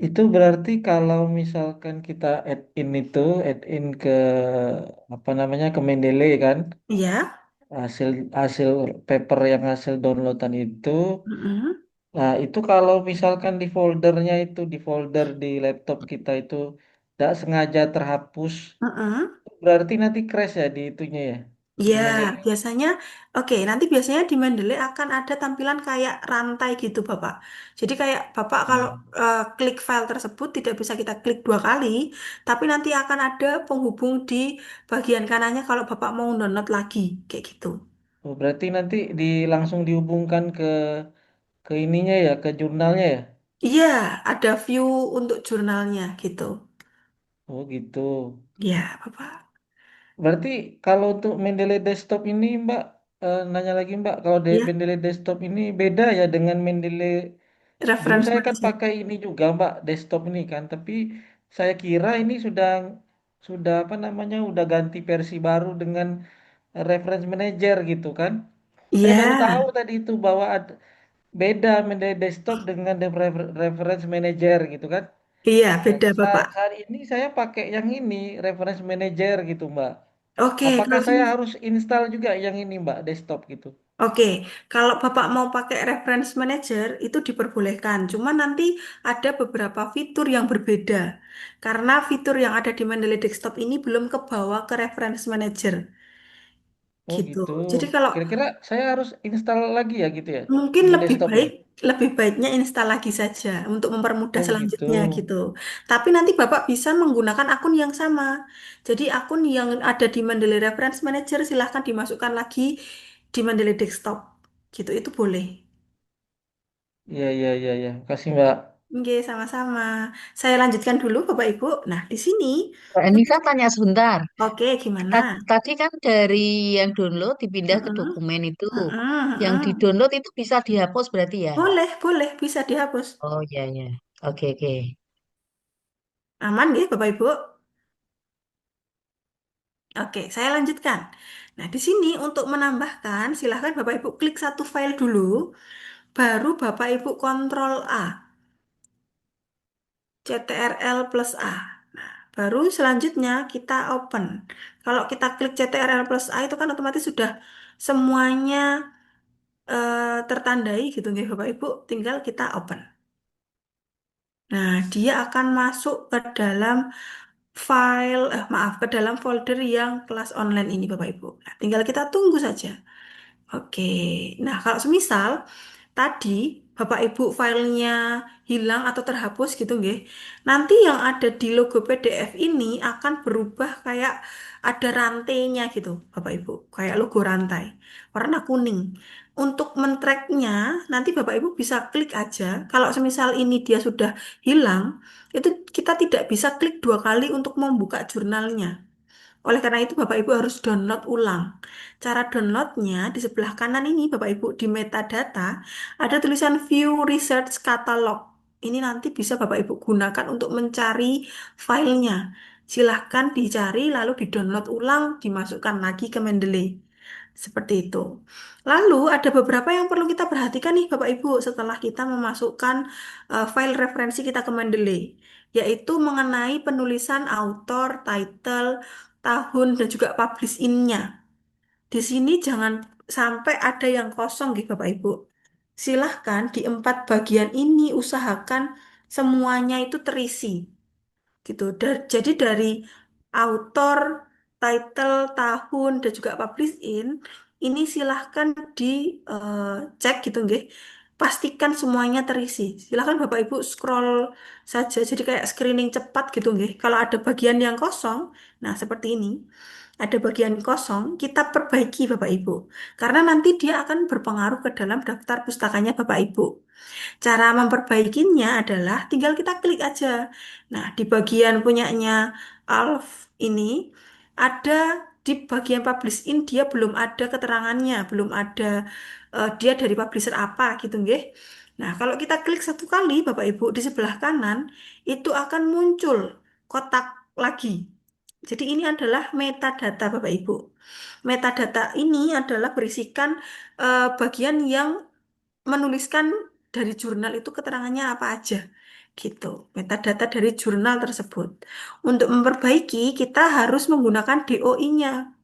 itu berarti kalau misalkan kita add in ke apa namanya ke Mendeley kan, Iya. hasil hasil paper yang hasil downloadan itu, Mm-mm. nah itu kalau misalkan di foldernya itu di folder di laptop kita itu tidak sengaja terhapus, Mm-mm. berarti nanti crash ya di itunya ya Iya, di Mendeley. biasanya, oke, nanti biasanya di Mendeley akan ada tampilan kayak rantai gitu, Bapak. Jadi kayak Bapak kalau Hmm. klik file tersebut tidak bisa kita klik 2 kali, tapi nanti akan ada penghubung di bagian kanannya kalau Bapak mau download lagi, kayak gitu. Oh, berarti nanti langsung dihubungkan ke ininya ya ke jurnalnya ya. Iya, ada view untuk jurnalnya gitu. Oh gitu. Ya, Bapak. Berarti kalau untuk Mendeley Desktop ini Mbak, nanya lagi Mbak, kalau Ya, Mendeley Desktop ini beda ya dengan Mendeley. Dulu reference saya kan manager. pakai ini juga Mbak, desktop ini kan, tapi saya kira ini sudah apa namanya, udah ganti versi baru dengan reference manager gitu kan. Saya baru tahu Iya, tadi itu bahwa ada beda Mendeley Desktop dengan reference manager gitu kan. iya, Nah, beda, Bapak. saat ini saya pakai yang ini reference manager gitu Mbak. Oke, Apakah kalau saya harus install juga yang ini Mbak, desktop gitu? Oke, kalau Bapak mau pakai Reference Manager itu diperbolehkan. Cuma nanti ada beberapa fitur yang berbeda. Karena fitur yang ada di Mendeley Desktop ini belum kebawa ke Reference Manager. Oh Gitu. gitu. Jadi kalau Kira-kira saya harus install lagi ya gitu ya mungkin untuk lebih desktopnya? baik, lebih baiknya install lagi saja untuk mempermudah Oh gitu. selanjutnya gitu. Tapi nanti Bapak bisa menggunakan akun yang sama. Jadi akun yang ada di Mendeley Reference Manager silahkan dimasukkan lagi di Mendeley Desktop. Gitu, itu boleh. Iya, iya, iya, iya. Kasih Mbak. Oke, sama-sama. Saya lanjutkan dulu, Bapak Ibu. Nah, di sini, Mbak Anissa tanya sebentar. oke, gimana? Tadi kan dari yang download dipindah ke Mm-mm, dokumen itu. mm-mm, Yang di mm-mm. download itu bisa dihapus berarti ya? Boleh, boleh, bisa dihapus. Oh iya ya. Oke oke. Aman ya, Bapak Ibu? Oke, saya lanjutkan. Nah, di sini untuk menambahkan, silahkan Bapak Ibu klik satu file dulu, baru Bapak Ibu kontrol A, CTRL plus A. Nah, baru selanjutnya kita open. Kalau kita klik CTRL plus A itu kan otomatis sudah semuanya tertandai gitu nggih Bapak Ibu, tinggal kita open. Nah, dia akan masuk ke dalam maaf, ke dalam folder yang kelas online ini Bapak Ibu. Nah, tinggal kita tunggu saja. Oke, nah kalau semisal tadi Bapak Ibu filenya hilang atau terhapus gitu nggih. Nanti yang ada di logo PDF ini akan berubah kayak ada rantainya gitu Bapak Ibu, kayak logo rantai warna kuning. Untuk men-tracknya nanti Bapak Ibu bisa klik aja. Kalau semisal ini dia sudah hilang, itu kita tidak bisa klik dua kali untuk membuka jurnalnya. Oleh karena itu, Bapak Ibu harus download ulang. Cara downloadnya di sebelah kanan ini, Bapak Ibu, di metadata, ada tulisan View Research Catalog. Ini nanti bisa Bapak Ibu gunakan untuk mencari filenya. Silahkan dicari, lalu di-download ulang, dimasukkan lagi ke Mendeley. Seperti itu. Lalu ada beberapa yang perlu kita perhatikan nih Bapak Ibu setelah kita memasukkan file referensi kita ke Mendeley, yaitu mengenai penulisan author, title, tahun dan juga publish in-nya. Di sini jangan sampai ada yang kosong gitu Bapak Ibu. Silahkan di 4 bagian ini usahakan semuanya itu terisi gitu. Jadi dari author, title, tahun dan juga publish in ini silahkan dicek gitu nggih. Pastikan semuanya terisi. Silahkan Bapak Ibu scroll saja jadi kayak screening cepat gitu nggih. Kalau ada bagian yang kosong, nah seperti ini. Ada bagian kosong, kita perbaiki Bapak Ibu. Karena nanti dia akan berpengaruh ke dalam daftar pustakanya Bapak Ibu. Cara memperbaikinya adalah tinggal kita klik aja. Nah, di bagian punyanya Alf ini ada di bagian publish in dia belum ada keterangannya, belum ada dia dari publisher apa gitu nggih. Nah, kalau kita klik satu kali Bapak Ibu di sebelah kanan itu akan muncul kotak lagi. Jadi ini adalah metadata Bapak Ibu. Metadata ini adalah berisikan bagian yang menuliskan dari jurnal itu keterangannya apa aja gitu. Metadata dari jurnal tersebut. Untuk memperbaiki kita harus menggunakan DOI-nya,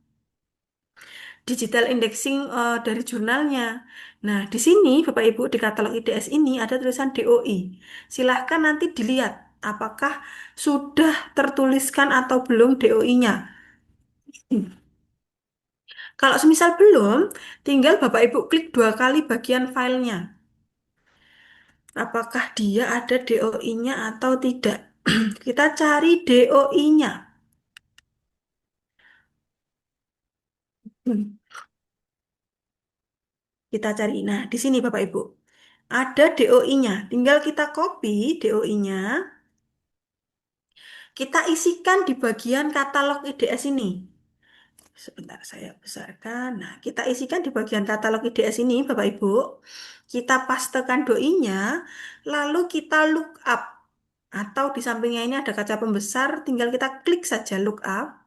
digital indexing dari jurnalnya. Nah, di sini Bapak Ibu di katalog IDS ini ada tulisan DOI. Silahkan nanti dilihat apakah sudah tertuliskan atau belum DOI-nya. Kalau semisal belum, tinggal Bapak Ibu klik 2 kali bagian filenya. Apakah dia ada DOI-nya atau tidak? Kita cari DOI-nya. Kita cari. Nah, di sini Bapak Ibu. Ada DOI-nya. Tinggal kita copy DOI-nya. Kita isikan di bagian katalog IDS ini. Sebentar saya besarkan. Nah, kita isikan di bagian katalog IDS ini, Bapak Ibu. Kita pastekan DOI-nya, lalu kita look up. Atau di sampingnya ini ada kaca pembesar, tinggal kita klik saja look up.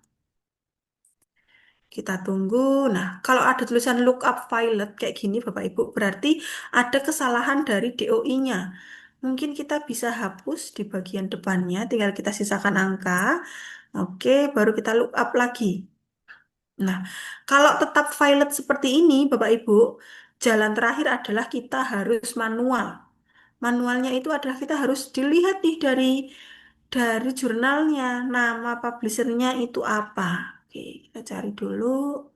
Kita tunggu. Nah, kalau ada tulisan lookup violet kayak gini, Bapak Ibu, berarti ada kesalahan dari DOI-nya. Mungkin kita bisa hapus di bagian depannya, tinggal kita sisakan angka. Oke, baru kita lookup lagi. Nah, kalau tetap violet seperti ini, Bapak Ibu, jalan terakhir adalah kita harus manual. Manualnya itu adalah kita harus dilihat nih dari jurnalnya, nama publishernya itu apa. Oke, kita cari dulu.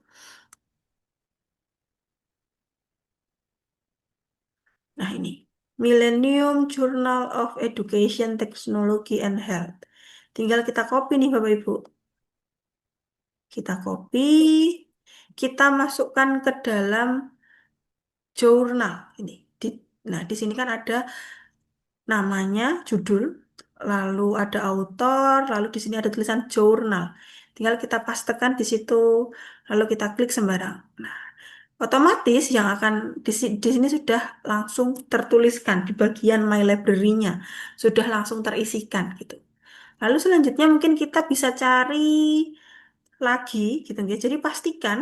Nah ini, Millennium Journal of Education, Technology and Health. Tinggal kita copy nih Bapak Ibu. Kita copy, kita masukkan ke dalam jurnal ini. Nah, di sini kan ada namanya, judul, lalu ada author, lalu di sini ada tulisan jurnal. Tinggal kita pastekan di situ, lalu kita klik sembarang. Nah, otomatis yang akan di sini sudah langsung tertuliskan di bagian My Library-nya, sudah langsung terisikan gitu. Lalu selanjutnya mungkin kita bisa cari lagi gitu ya. Jadi pastikan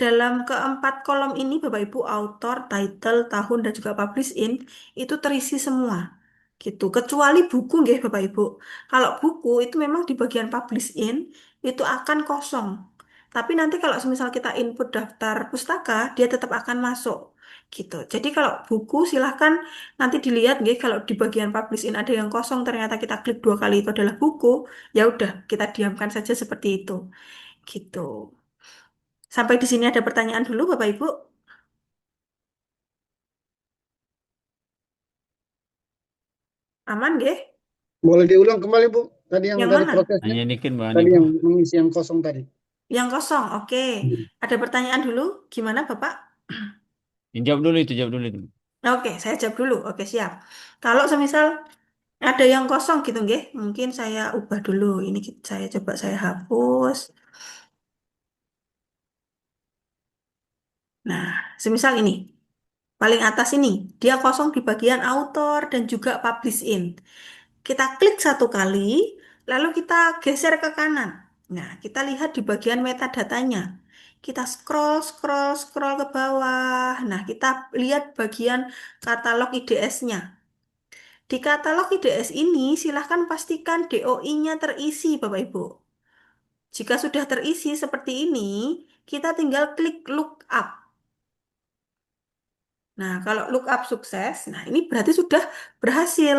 dalam keempat kolom ini Bapak Ibu author, title, tahun dan juga publish in itu terisi semua gitu. Kecuali buku nggih Bapak Ibu. Kalau buku itu memang di bagian publish in itu akan kosong. Tapi nanti kalau semisal kita input daftar pustaka, dia tetap akan masuk gitu. Jadi kalau buku silahkan nanti dilihat nggih kalau di bagian publish in ada yang kosong ternyata kita klik 2 kali itu adalah buku, ya udah kita diamkan saja seperti itu gitu. Sampai di sini ada pertanyaan dulu Bapak Ibu. Aman nggih? Boleh diulang kembali, Bu? Tadi yang Yang tadi mana? prosesnya, Tanya dikit Mbak tadi Hanifah. yang mengisi yang kosong tadi. Yang kosong. Oke. Hmm. Ada pertanyaan dulu. Gimana Bapak? Jawab dulu itu, jawab dulu itu. Oke, saya jawab dulu. Oke, siap. Kalau semisal ada yang kosong gitu nggih, mungkin saya ubah dulu. Ini saya coba saya hapus. Nah, semisal ini. Paling atas ini, dia kosong di bagian author dan juga publish in. Kita klik 1 kali, lalu kita geser ke kanan. Nah, kita lihat di bagian metadatanya. Kita scroll, scroll, scroll ke bawah. Nah, kita lihat bagian katalog IDS-nya. Di katalog IDS ini, silahkan pastikan DOI-nya terisi, Bapak Ibu. Jika sudah terisi seperti ini, kita tinggal klik look up. Nah, kalau look up sukses, nah ini berarti sudah berhasil.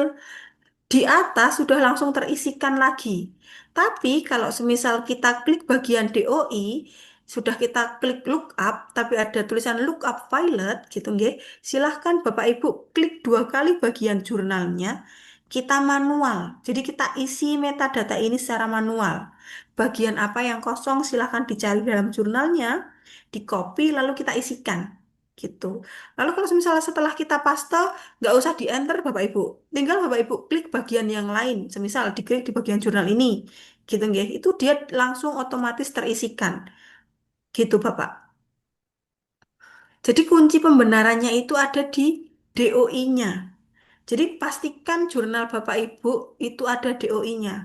Di atas sudah langsung terisikan lagi. Tapi kalau semisal kita klik bagian DOI, sudah kita klik lookup, tapi ada tulisan lookup violet gitu nggih. Silahkan Bapak Ibu klik 2 kali bagian jurnalnya, kita manual. Jadi kita isi metadata ini secara manual. Bagian apa yang kosong silahkan dicari dalam jurnalnya, di copy lalu kita isikan. Gitu. Lalu kalau misalnya setelah kita paste, nggak usah di enter Bapak Ibu. Tinggal Bapak Ibu klik bagian yang lain. Semisal diklik di bagian jurnal ini. Gitu nggih. Itu dia langsung otomatis terisikan. Gitu Bapak. Jadi kunci pembenarannya itu ada di DOI-nya. Jadi pastikan jurnal Bapak Ibu itu ada DOI-nya.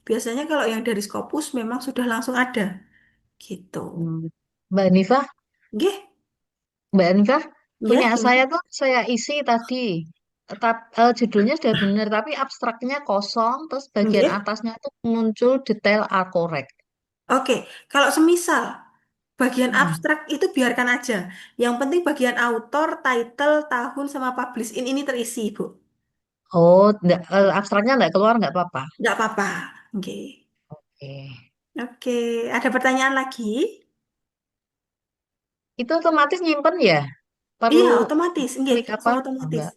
Biasanya kalau yang dari Scopus memang sudah langsung ada. Gitu. Mbak Nifah, Nggih, Mbak Nifah, ya punya saya gimana? tuh saya isi tadi. Judulnya sudah benar, tapi abstraknya kosong, terus bagian Nggih. atasnya tuh muncul detail autocorrect. Oke, kalau semisal bagian Hmm. abstrak itu biarkan aja. Yang penting bagian author, title, tahun, sama publish ini terisi, Bu. Oh, abstraknya nggak keluar nggak apa-apa. Nggak apa-apa. Oke. Oke. Oke, ada pertanyaan lagi? Itu otomatis nyimpen ya? Perlu Iya, otomatis. Nggih, klik apa? langsung Oh, otomatis. enggak.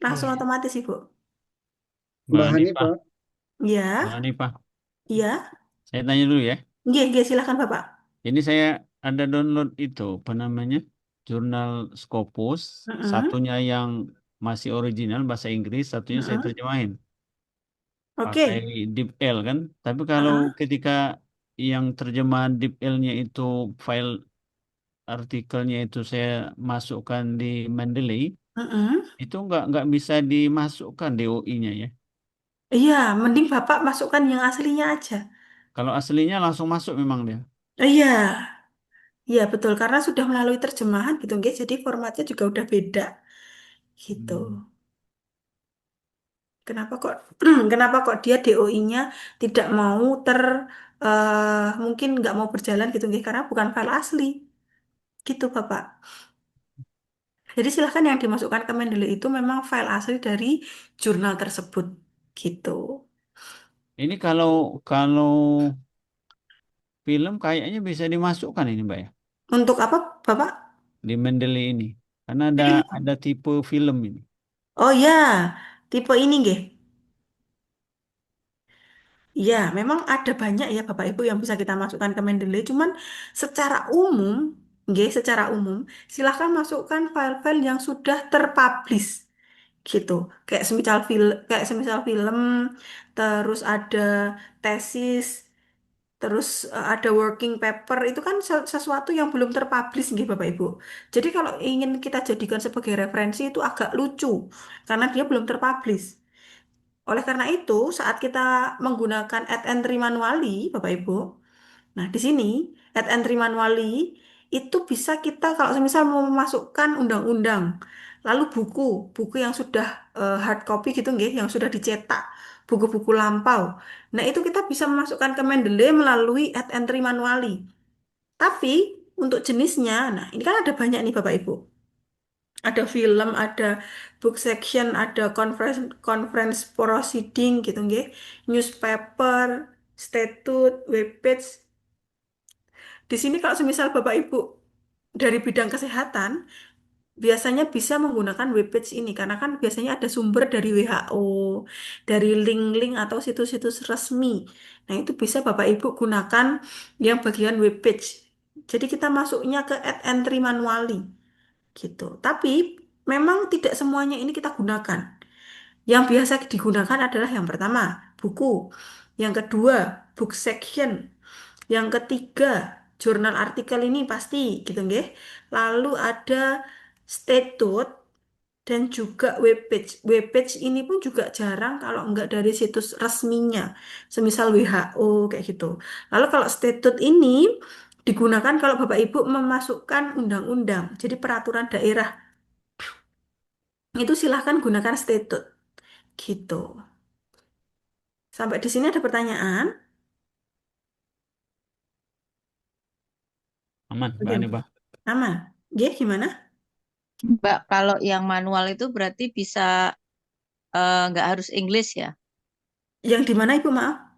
Langsung Iya. otomatis, Ibu. Mbak Mbak Hanifah, Hanifah, Mbak Iya, Hanifah. iya. Saya tanya dulu ya. Nggih, nggih, silakan Bapak. Ini saya ada download itu, apa namanya? Jurnal Scopus. Mm-mm, Satunya yang masih original bahasa Inggris, satunya saya mm-mm. terjemahin pakai Oke. DeepL kan. Tapi kalau Ah, ketika yang terjemahan DeepL-nya itu file artikelnya itu saya masukkan di Mendeley, mm-mm. itu nggak bisa dimasukkan DOI-nya ya. Iya, mending Bapak masukkan yang aslinya aja. Kalau aslinya langsung masuk memang dia. Iya, iya betul. Karena sudah melalui terjemahan gitu, nggih. Jadi formatnya juga udah beda. Gitu. Hmm. Kenapa kok kenapa kok dia DOI-nya tidak mau mungkin nggak mau berjalan gitu nggih karena bukan file asli. Gitu Bapak. Jadi silahkan yang dimasukkan ke Mendeley itu memang file asli dari jurnal tersebut. Gitu. Ini kalau kalau film kayaknya bisa dimasukkan ini Mbak ya Untuk apa Bapak? di Mendeley ini. Karena Film. ada tipe film ini. Oh ya, tipe ini nggih. Iya, memang ada banyak ya Bapak Ibu yang bisa kita masukkan ke Mendeley. Cuman secara umum, nggih, secara umum, silahkan masukkan file-file yang sudah terpublish. gitu. Kayak semisal film, terus ada tesis, terus ada working paper itu kan sesuatu yang belum terpublish nggih Bapak Ibu. Jadi kalau ingin kita jadikan sebagai referensi itu agak lucu karena dia belum terpublish. Oleh karena itu, saat kita menggunakan add entry manually, Bapak Ibu, nah di sini add entry manually itu bisa kita kalau misal mau memasukkan undang-undang, lalu buku yang sudah hard copy gitu nggih, yang sudah dicetak, buku-buku lampau. Nah, itu kita bisa memasukkan ke Mendeley melalui add entry manually. Tapi untuk jenisnya, nah ini kan ada banyak nih Bapak Ibu. Ada film, ada book section, ada conference proceeding gitu nggih, newspaper, statute, webpage. Di sini kalau semisal Bapak Ibu dari bidang kesehatan, biasanya bisa menggunakan webpage ini karena kan biasanya ada sumber dari WHO, dari link-link atau situs-situs resmi. Nah, itu bisa Bapak Ibu gunakan yang bagian webpage. Jadi kita masuknya ke add entry manually gitu. Tapi memang tidak semuanya ini kita gunakan. Yang biasa digunakan adalah yang pertama, buku. Yang kedua, book section. Yang ketiga, jurnal artikel ini pasti gitu nggih. Lalu ada statute dan juga webpage. Webpage ini pun juga jarang kalau enggak dari situs resminya, semisal WHO kayak gitu. Lalu kalau statute ini digunakan kalau Bapak Ibu memasukkan undang-undang, jadi peraturan daerah, itu silahkan gunakan statute gitu. Sampai di sini ada pertanyaan? Aman, Mbak Bagaimana? Hanifah. Aman. Dia gimana? Mbak, kalau yang manual itu berarti bisa nggak harus English ya? Yang di mana Ibu maaf?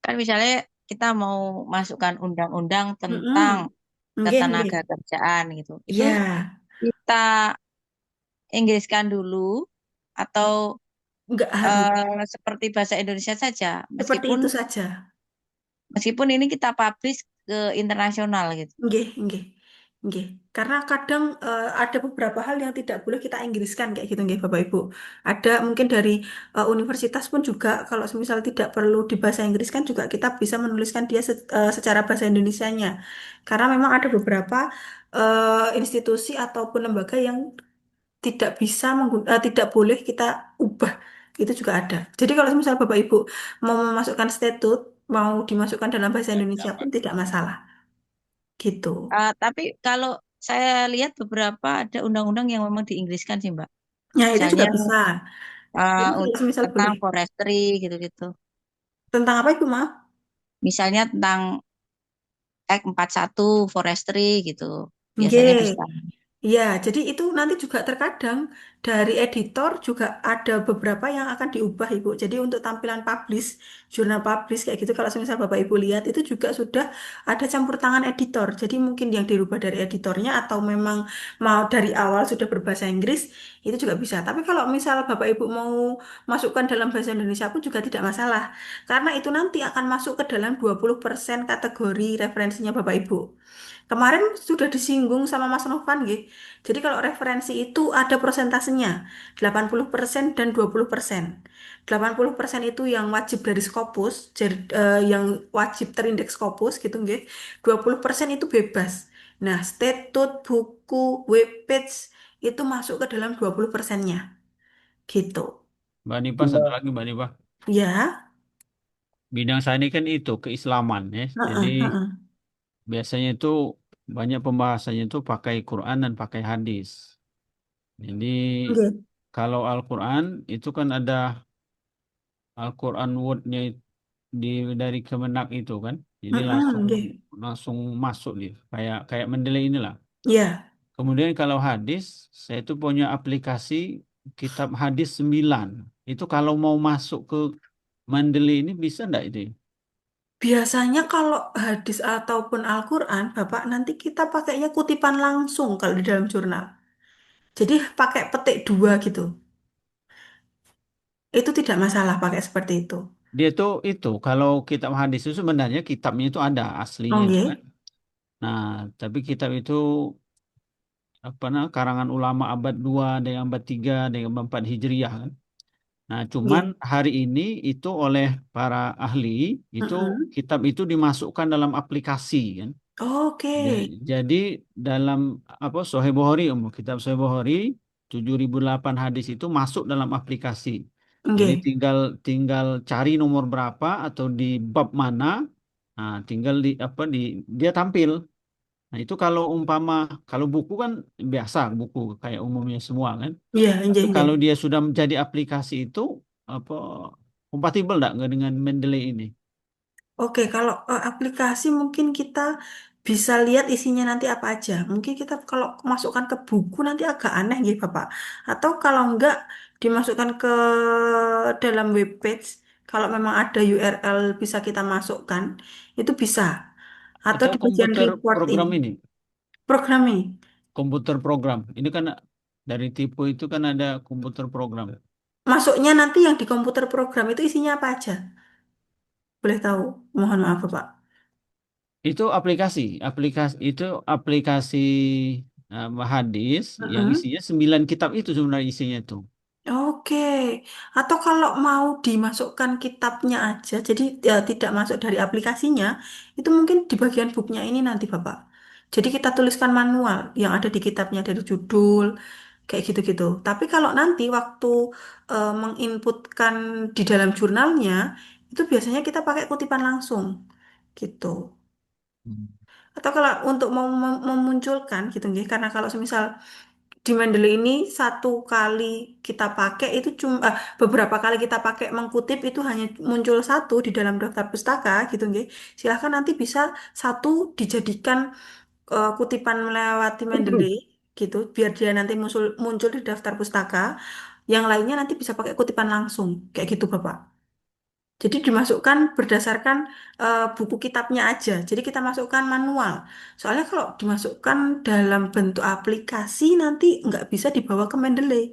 Kan misalnya kita mau masukkan undang-undang tentang Mm-mm. Nggih, nggih. ketenaga kerjaan gitu. Itu Ya, kita Inggriskan dulu atau nggak harus. seperti bahasa Indonesia saja, Seperti meskipun itu saja. meskipun ini kita publish ke internasional gitu. Nggih, nggih. Nggih. Karena kadang ada beberapa hal yang tidak boleh kita inggriskan kayak gitu nggih Bapak Ibu. Ada mungkin dari universitas pun juga kalau misal tidak perlu di bahasa Inggris kan juga kita bisa menuliskan dia secara bahasa Indonesianya. Karena memang ada beberapa institusi ataupun lembaga yang tidak boleh kita ubah. Itu juga ada. Jadi kalau misal Bapak Ibu mau memasukkan statut, mau dimasukkan dalam bahasa Indonesia pun tidak masalah. Gitu. Tapi kalau saya lihat beberapa ada undang-undang yang memang diinggriskan sih, Mbak. Nah, itu juga Misalnya bisa. Jadi kalau misal tentang boleh. forestry gitu-gitu. Tentang apa Ibu, maaf? Misalnya tentang Act 41 forestry gitu. Biasanya Oke. bisa. Ya, jadi itu nanti juga terkadang dari editor juga ada beberapa yang akan diubah, Ibu. Jadi untuk tampilan publish, jurnal publish kayak gitu, kalau misal Bapak Ibu lihat itu juga sudah ada campur tangan editor. Jadi mungkin yang dirubah dari editornya atau memang mau dari awal sudah berbahasa Inggris, itu juga bisa. Tapi kalau misal Bapak Ibu mau masukkan dalam bahasa Indonesia pun juga tidak masalah. Karena itu nanti akan masuk ke dalam 20% kategori referensinya Bapak Ibu. Kemarin sudah disinggung sama Mas Novan, nggih. Jadi kalau referensi itu ada persentasenya, 80% dan 20%. 80% itu yang wajib dari Scopus, jadi, yang wajib terindeks Scopus gitu nggih. 20% itu bebas. Nah, statut, buku, webpage itu masuk ke dalam 20%-nya. Gitu. Mbak Hanifah, satu lagi Mbak Hanifah. Ya. Bidang saya ini kan itu keislaman ya. Jadi Heeh, heeh. biasanya itu banyak pembahasannya itu pakai Quran dan pakai hadis. Jadi Nggih. kalau Al-Quran itu kan ada Al-Quran Word-nya di dari Kemenak itu kan. Jadi Heeh, langsung nggih. langsung masuk nih. Kayak kayak Mendeley inilah. Ya. Kemudian kalau hadis, saya itu punya aplikasi kitab hadis 9. Itu kalau mau masuk ke Mendeley ini bisa enggak itu? Biasanya kalau hadis ataupun Al-Quran, Bapak nanti kita pakainya kutipan langsung kalau di dalam jurnal. Jadi pakai petik dua gitu. Itu tidak masalah pakai seperti itu. Dia tuh itu kalau kitab hadis itu sebenarnya kitabnya itu ada Oh, aslinya itu kan. nggih. Nah, tapi kitab itu karangan ulama abad 2, ada yang abad 3, ada yang abad 4 Hijriah kan. Nah, cuman Nggih. hari ini itu oleh para ahli itu Mm-mm. kitab itu dimasukkan dalam aplikasi kan. Oke. Jadi dalam apa Sahih Bukhari, kitab Sahih Bukhari 7.008 hadis itu masuk dalam aplikasi. Jadi Nggih. tinggal tinggal cari nomor berapa atau di bab mana, nah tinggal di apa di dia tampil. Nah, itu kalau buku kan biasa buku kayak umumnya semua kan. Iya, Tapi nggih, nggih. kalau dia sudah menjadi aplikasi itu apa kompatibel nggak dengan Mendeley ini? Oke, kalau aplikasi mungkin kita bisa lihat isinya nanti apa aja. Mungkin kita kalau masukkan ke buku nanti agak aneh gitu, Bapak. Atau kalau enggak dimasukkan ke dalam web page, kalau memang ada URL bisa kita masukkan, itu bisa. Atau Atau di bagian komputer report program ini, ini, programming. komputer program. Ini kan dari tipe itu kan ada komputer program. Masuknya nanti yang di komputer program itu isinya apa aja? Boleh tahu? Mohon maaf, Bapak. Itu aplikasi hadis yang Mm-mm. isinya 9 kitab itu sebenarnya isinya itu. Oke, atau kalau mau dimasukkan kitabnya aja, jadi tidak masuk dari aplikasinya, itu mungkin di bagian booknya ini nanti Bapak. Jadi kita tuliskan manual yang ada di kitabnya dari judul, kayak gitu-gitu. Tapi kalau nanti waktu menginputkan di dalam jurnalnya, itu biasanya kita pakai kutipan langsung, gitu. Hmm. Atau kalau untuk mau memunculkan gitu, nggih, karena kalau semisal di Mendeley ini satu kali kita pakai itu cuma beberapa kali kita pakai mengkutip itu hanya muncul satu di dalam daftar pustaka gitu nggih. Silahkan nanti bisa satu dijadikan kutipan melewati Mendeley gitu biar dia nanti muncul muncul di daftar pustaka. Yang lainnya nanti bisa pakai kutipan langsung kayak gitu Bapak. Jadi dimasukkan berdasarkan buku kitabnya aja. Jadi kita masukkan manual. Soalnya kalau dimasukkan dalam bentuk aplikasi nanti nggak bisa dibawa ke Mendeley.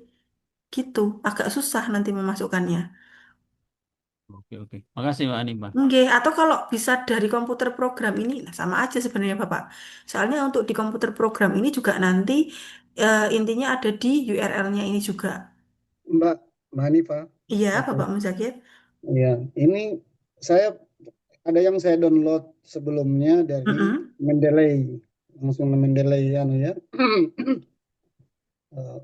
Gitu. Agak susah nanti memasukkannya. Oke, oke. Makasih Mbak Anima. Nggih, atau kalau bisa dari komputer program ini, nah sama aja sebenarnya Bapak. Soalnya untuk di komputer program ini juga nanti intinya ada di URL-nya ini juga. Mbak, Mbak Hanifah. Iya, Oke. Bapak Muzakir. Ya, ini saya ada yang saya download sebelumnya dari Mm-mm. Mendeley, langsung Mendeley anu ya. Eh,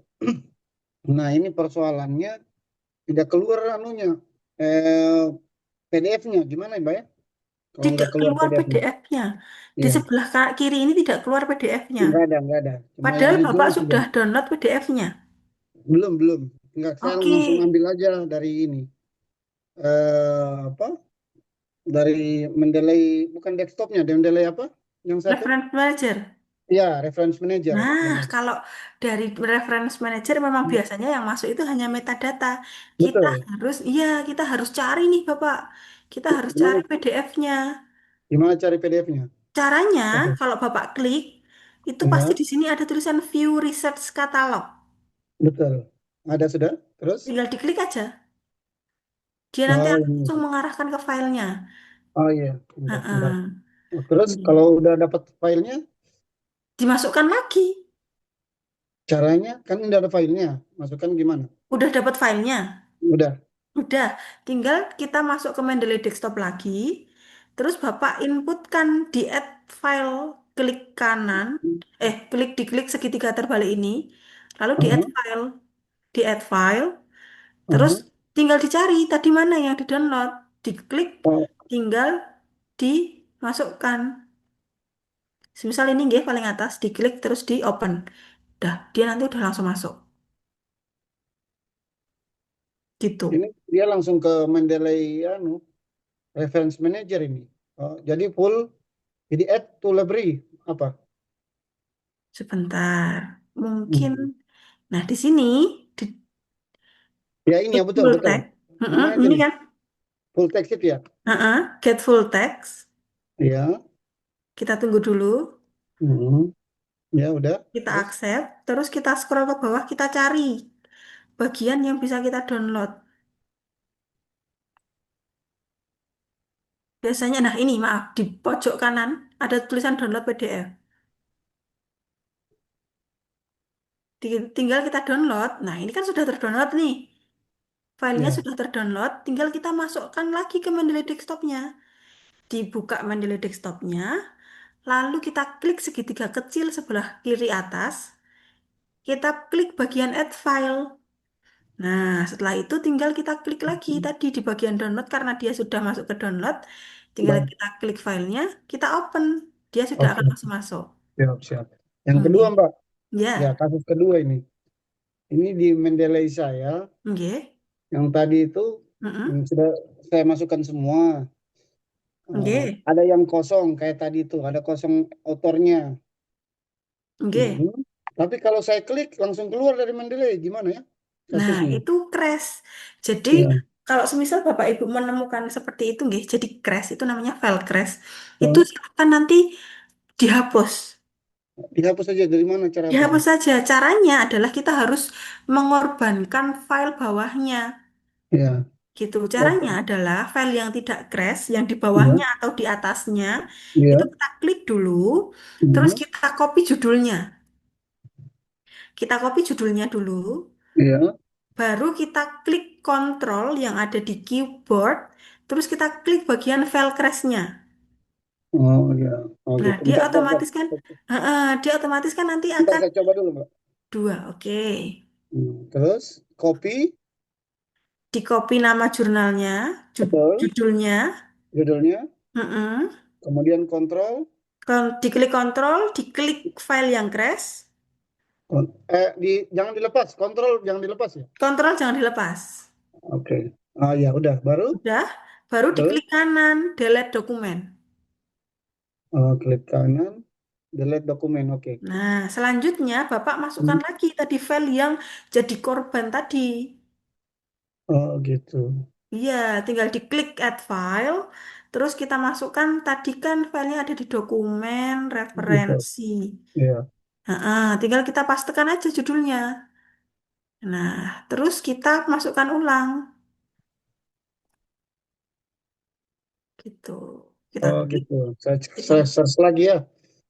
Nah, ini persoalannya tidak keluar anunya, PDF-nya gimana ya, Mbak ya? Kalau Tidak nggak keluar keluar PDF-nya, PDF-nya. Di iya, sebelah kiri ini tidak keluar PDF-nya. nggak ada. Cuma yang Padahal hijau Bapak sudah, sudah download PDF-nya. belum. Nggak, saya Oke, langsung ambil aja dari ini, apa? Dari Mendeley, bukan desktopnya, Mendeley apa? Yang satu? reference manager. Ya, Reference Manager, Nah, benar. kalau dari reference manager memang biasanya yang masuk itu hanya metadata. Kita Betul. harus, iya, kita harus cari nih, Bapak. Kita harus cari Gimana, PDF-nya. gimana cari PDF-nya? Caranya, Oke. kalau Bapak klik, itu pasti Ya, di sini ada tulisan View Research Catalog. betul. Ada sudah? Terus? Tinggal diklik aja. Dia nanti Oh, akan langsung ini. mengarahkan ke filenya. Oh iya, bentar. Heeh. Terus kalau udah dapat filenya, Dimasukkan lagi. caranya kan udah ada filenya, masukkan gimana? Udah dapat filenya. Udah. Udah, tinggal kita masuk ke Mendeley Desktop lagi. Terus Bapak inputkan di add file, klik kanan, diklik segitiga terbalik ini, lalu di add Aha, file, di add file, terus aha. tinggal dicari tadi mana yang di-download, diklik, Oh, tinggal dimasukkan. Misal ini nggih paling atas, diklik terus di open. Dah, dia nanti udah langsung masuk. Gitu. ini dia langsung ke Mendeley anu, Reference Manager ini. Oh, jadi full, jadi add to library apa? Sebentar. Mungkin, Hmm. nah di sini, di Ya ini ya, Get betul, full betul. text. Ini aja Ini nih, kan. full text itu ya. Get full text. Ya. Kita tunggu dulu. Hmm. Ya udah. Kita Terus accept. Terus kita scroll ke bawah. Kita cari bagian yang bisa kita download. Biasanya, nah ini maaf. Di pojok kanan ada tulisan download PDF. Tinggal kita download. Nah, ini kan sudah terdownload nih. Filenya Ya. sudah terdownload, tinggal kita masukkan lagi ke Mendeley desktopnya. Dibuka Mendeley desktopnya, lalu kita klik segitiga kecil sebelah kiri atas, kita klik bagian add file. Nah, setelah itu tinggal kita klik lagi tadi di bagian download karena dia sudah masuk ke download, tinggal Baik. kita klik filenya, kita open, dia sudah Oke. akan langsung masuk. Siap, siap. Yang Oke. kedua, Mbak. Ya, Ya, kasus kedua ini. Ini di Mendeley saya, oke. yang tadi itu Mm-mm. sudah saya masukkan semua. Oke, Ada yang kosong, kayak tadi itu, ada kosong autornya. oke. Tapi kalau saya klik, langsung keluar dari Mendeley. Gimana ya Nah, kasusnya? itu crash. Jadi, Ya. kalau semisal Bapak Ibu menemukan seperti itu, nggih, jadi crash, itu namanya file crash. Itu Oh, silakan nanti dihapus. dihapus saja. Dari mana cara hapusnya? Dihapus saja. Caranya adalah kita harus mengorbankan file bawahnya. Ya. Gitu. Oke. Caranya adalah file yang tidak crash, yang di Ya. bawahnya atau di atasnya, itu Ya. kita klik dulu, terus Ya. kita copy judulnya. Kita copy judulnya dulu, Ya. baru kita klik kontrol yang ada di keyboard, terus kita klik bagian file crash-nya. Oh, ya. Oh, Nah, gitu. Bentar, bentar, bentar. dia otomatis kan nanti Bentar, akan saya coba dulu, Mbak. dua, oke. Terus, copy, Di copy nama jurnalnya, betul, judulnya, judulnya, mm-mm. kemudian kontrol, Diklik kontrol, diklik file yang crash, jangan dilepas, kontrol jangan dilepas ya. kontrol jangan dilepas. Oke. Ah, ya, udah. Baru, Udah, baru terus, diklik kanan, delete dokumen. klik kanan, delete dokumen. Oke. Nah, selanjutnya Bapak masukkan Hmm. lagi tadi file yang jadi korban tadi. Oh, gitu. Iya, tinggal diklik add file, terus kita masukkan tadi kan filenya ada di dokumen Gitu. referensi. Ya. Tinggal kita pastekan aja judulnya. Nah, terus kita masukkan ulang, gitu. Kita Oh, klik, gitu. Saya, kita, saya search lagi ya,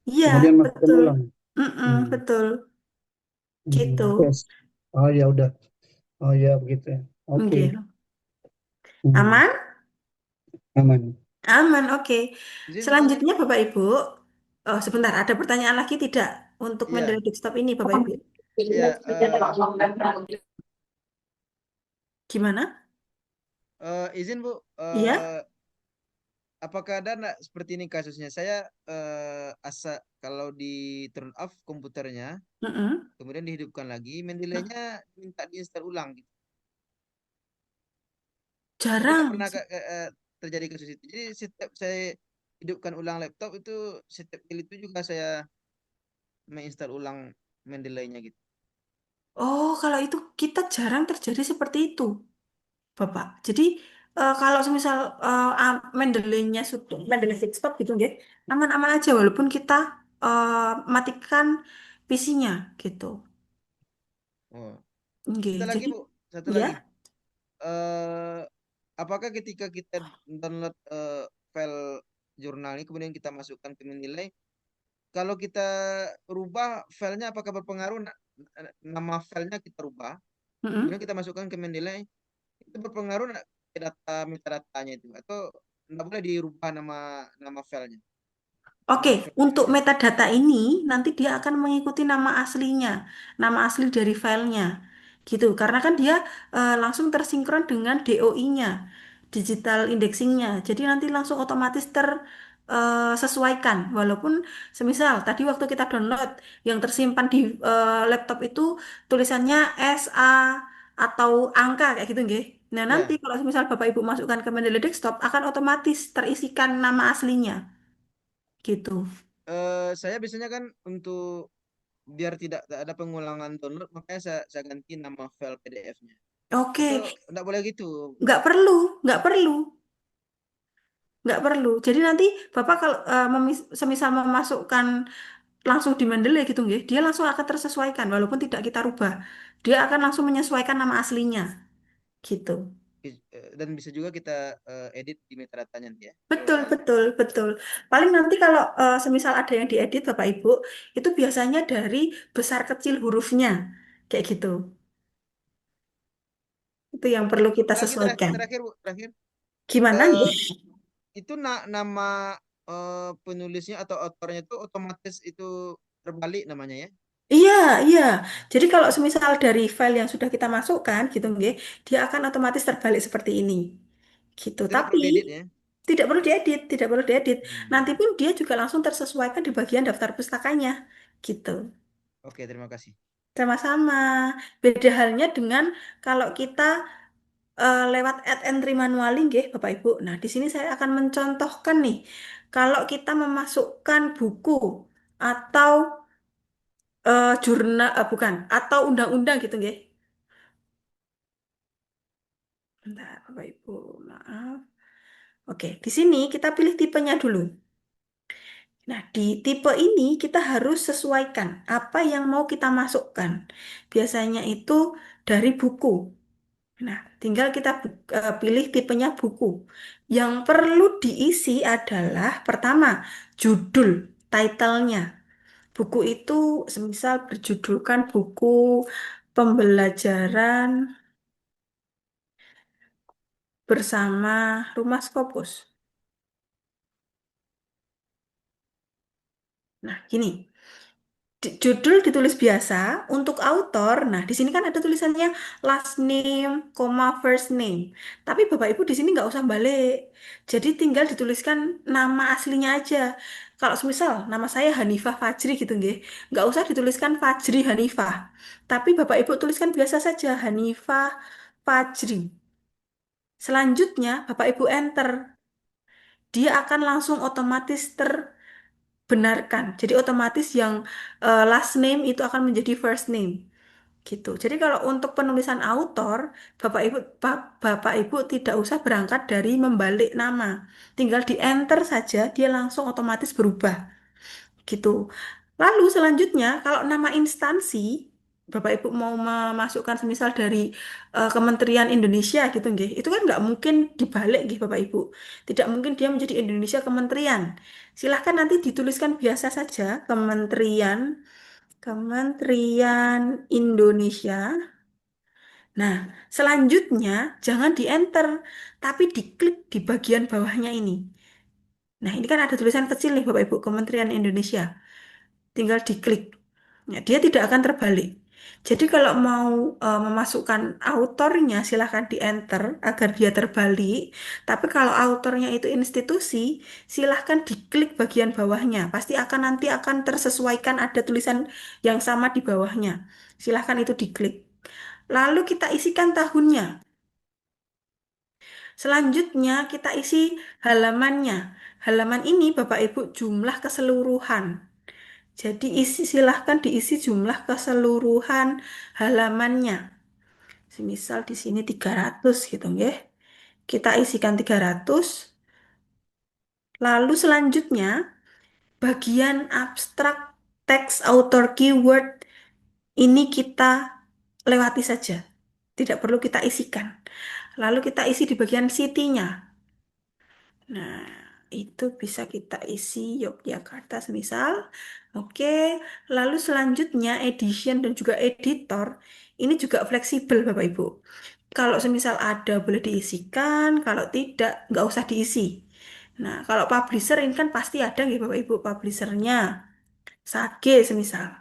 iya, kemudian masukkan betul. ulang. Hmm. Betul, gitu. Terus, oh ya udah. Oh ya begitu ya. Oke. Oke. Hmm. Aman? Aman. Aman, oke. Izin pertanyaan. Selanjutnya Bapak Ibu, oh sebentar, ada pertanyaan lagi tidak untuk Iya, Mendeley desktop ini Bapak Ibu? iya. Gimana? Izin Bu, Iya? apakah ada nggak seperti ini kasusnya? Saya kalau di turn off komputernya, Mm-mm. kemudian dihidupkan lagi, mendeleynya minta diinstal ulang gitu. Tapi nggak Jarang. pernah terjadi kasus itu. Jadi setiap saya hidupkan ulang laptop itu setiap kali itu juga saya menginstal ulang mendeleynya gitu. Oh, kalau itu kita jarang terjadi seperti itu, Bapak. Jadi kalau semisal Mendeley-nya sudah Mendeley desktop gitu ya, aman-aman aja walaupun kita matikan PC-nya gitu. Oh, Oke, satu lagi jadi Bu, satu ya. lagi. eh Apakah ketika kita download file jurnal ini kemudian kita masukkan ke menilai, kalau kita rubah filenya apakah berpengaruh nama filenya kita rubah, Mm-mm. kemudian kita masukkan ke menilai, itu berpengaruh nggak ke data metadatanya itu atau nggak boleh dirubah nama nama filenya, Oke, nama file untuk PDF. metadata ini nanti dia akan mengikuti nama aslinya, nama asli dari filenya, gitu. Karena kan dia langsung tersinkron dengan DOI-nya, digital indexing-nya. Jadi nanti langsung otomatis tersesuaikan. Walaupun semisal tadi waktu kita download yang tersimpan di laptop itu tulisannya SA atau angka kayak gitu, nggih. Nah, nanti Ya, kalau misal Bapak Ibu masukkan ke Mendeley Desktop akan otomatis terisikan nama aslinya. Gitu. saya biasanya kan untuk biar tidak ada pengulangan download, makanya saya ganti nama file PDF-nya. Atau Oke, nggak boleh gitu? nggak perlu, nggak perlu, nggak perlu. Jadi nanti Bapak kalau semisal memasukkan langsung di Mendeley gitu nggih, dia langsung akan tersesuaikan walaupun tidak kita rubah. Dia akan langsung menyesuaikan nama aslinya gitu. dan bisa juga kita edit di metadatanya nanti ya. Kalau Betul, soal betul, betul. Paling nanti kalau semisal ada yang diedit Bapak Ibu, itu biasanya dari besar kecil hurufnya. Kayak gitu. Itu yang oke. perlu kita Lagi sesuaikan. terakhir Bu, terakhir. Gimana? Eh, Nggih? itu nama penulisnya atau autornya itu otomatis itu terbalik namanya ya. Iya, iya. Jadi kalau semisal dari file yang sudah kita masukkan gitu nggih, dia akan otomatis terbalik seperti ini. Gitu. Tidak Tapi perlu diedit ya. tidak perlu diedit, tidak perlu diedit. Nanti Hmm. pun dia juga langsung tersesuaikan di bagian daftar pustakanya. Gitu. Oke, terima kasih. Sama-sama. Beda halnya dengan kalau kita lewat add entry manually nggih, Bapak Ibu. Nah, di sini saya akan mencontohkan nih. Kalau kita memasukkan buku atau jurnal bukan atau undang-undang gitu nggih. Bentar, Bapak Ibu, maaf. Oke, di sini kita pilih tipenya dulu. Nah, di tipe ini kita harus sesuaikan apa yang mau kita masukkan. Biasanya itu dari buku. Nah, tinggal kita pilih tipenya buku. Yang perlu diisi adalah pertama, judul, title-nya. Buku itu semisal berjudulkan buku pembelajaran bersama Rumah Scopus. Nah, gini. Judul ditulis biasa untuk author. Nah, di sini kan ada tulisannya last name, koma first name. Tapi Bapak Ibu di sini nggak usah balik. Jadi tinggal dituliskan nama aslinya aja. Kalau semisal nama saya Hanifah Fajri gitu nggih, nggak usah dituliskan Fajri Hanifah. Tapi Bapak Ibu tuliskan biasa saja Hanifah Fajri. Selanjutnya Bapak Ibu enter. Dia akan langsung otomatis benarkan. Jadi otomatis yang last name itu akan menjadi first name gitu. Jadi kalau untuk penulisan autor, Bapak Ibu tidak usah berangkat dari membalik nama. Tinggal di enter saja dia langsung otomatis berubah gitu. Lalu selanjutnya kalau nama instansi Bapak Ibu mau memasukkan semisal dari Kementerian Indonesia gitu nggih. Itu kan nggak mungkin dibalik nggih Bapak Ibu. Tidak mungkin dia menjadi Indonesia Kementerian. Silahkan nanti dituliskan biasa saja Kementerian Indonesia. Nah, selanjutnya jangan di enter, tapi diklik di bagian bawahnya ini. Nah, ini kan ada tulisan kecil nih Bapak Ibu, Kementerian Indonesia. Tinggal diklik. Ya, dia tidak akan terbalik. Jadi kalau mau memasukkan autornya silahkan di enter agar dia terbalik. Tapi kalau autornya itu institusi, silahkan diklik bagian bawahnya. Pasti nanti akan tersesuaikan ada tulisan yang sama di bawahnya. Silahkan itu diklik. Lalu kita isikan tahunnya. Selanjutnya kita isi halamannya. Halaman ini Bapak Ibu jumlah keseluruhan. Jadi silahkan diisi jumlah keseluruhan halamannya. Misal di sini 300 gitu ya. Kita isikan 300. Lalu selanjutnya bagian abstrak teks author keyword ini kita lewati saja. Tidak perlu kita isikan. Lalu kita isi di bagian city-nya. Nah, itu bisa kita isi Yogyakarta semisal. Oke, lalu selanjutnya edition dan juga editor. Ini juga fleksibel Bapak Ibu. Kalau semisal ada boleh diisikan, kalau tidak nggak usah diisi. Nah, kalau publisher ini kan pasti ada nggih Bapak Ibu publishernya. Sage semisal.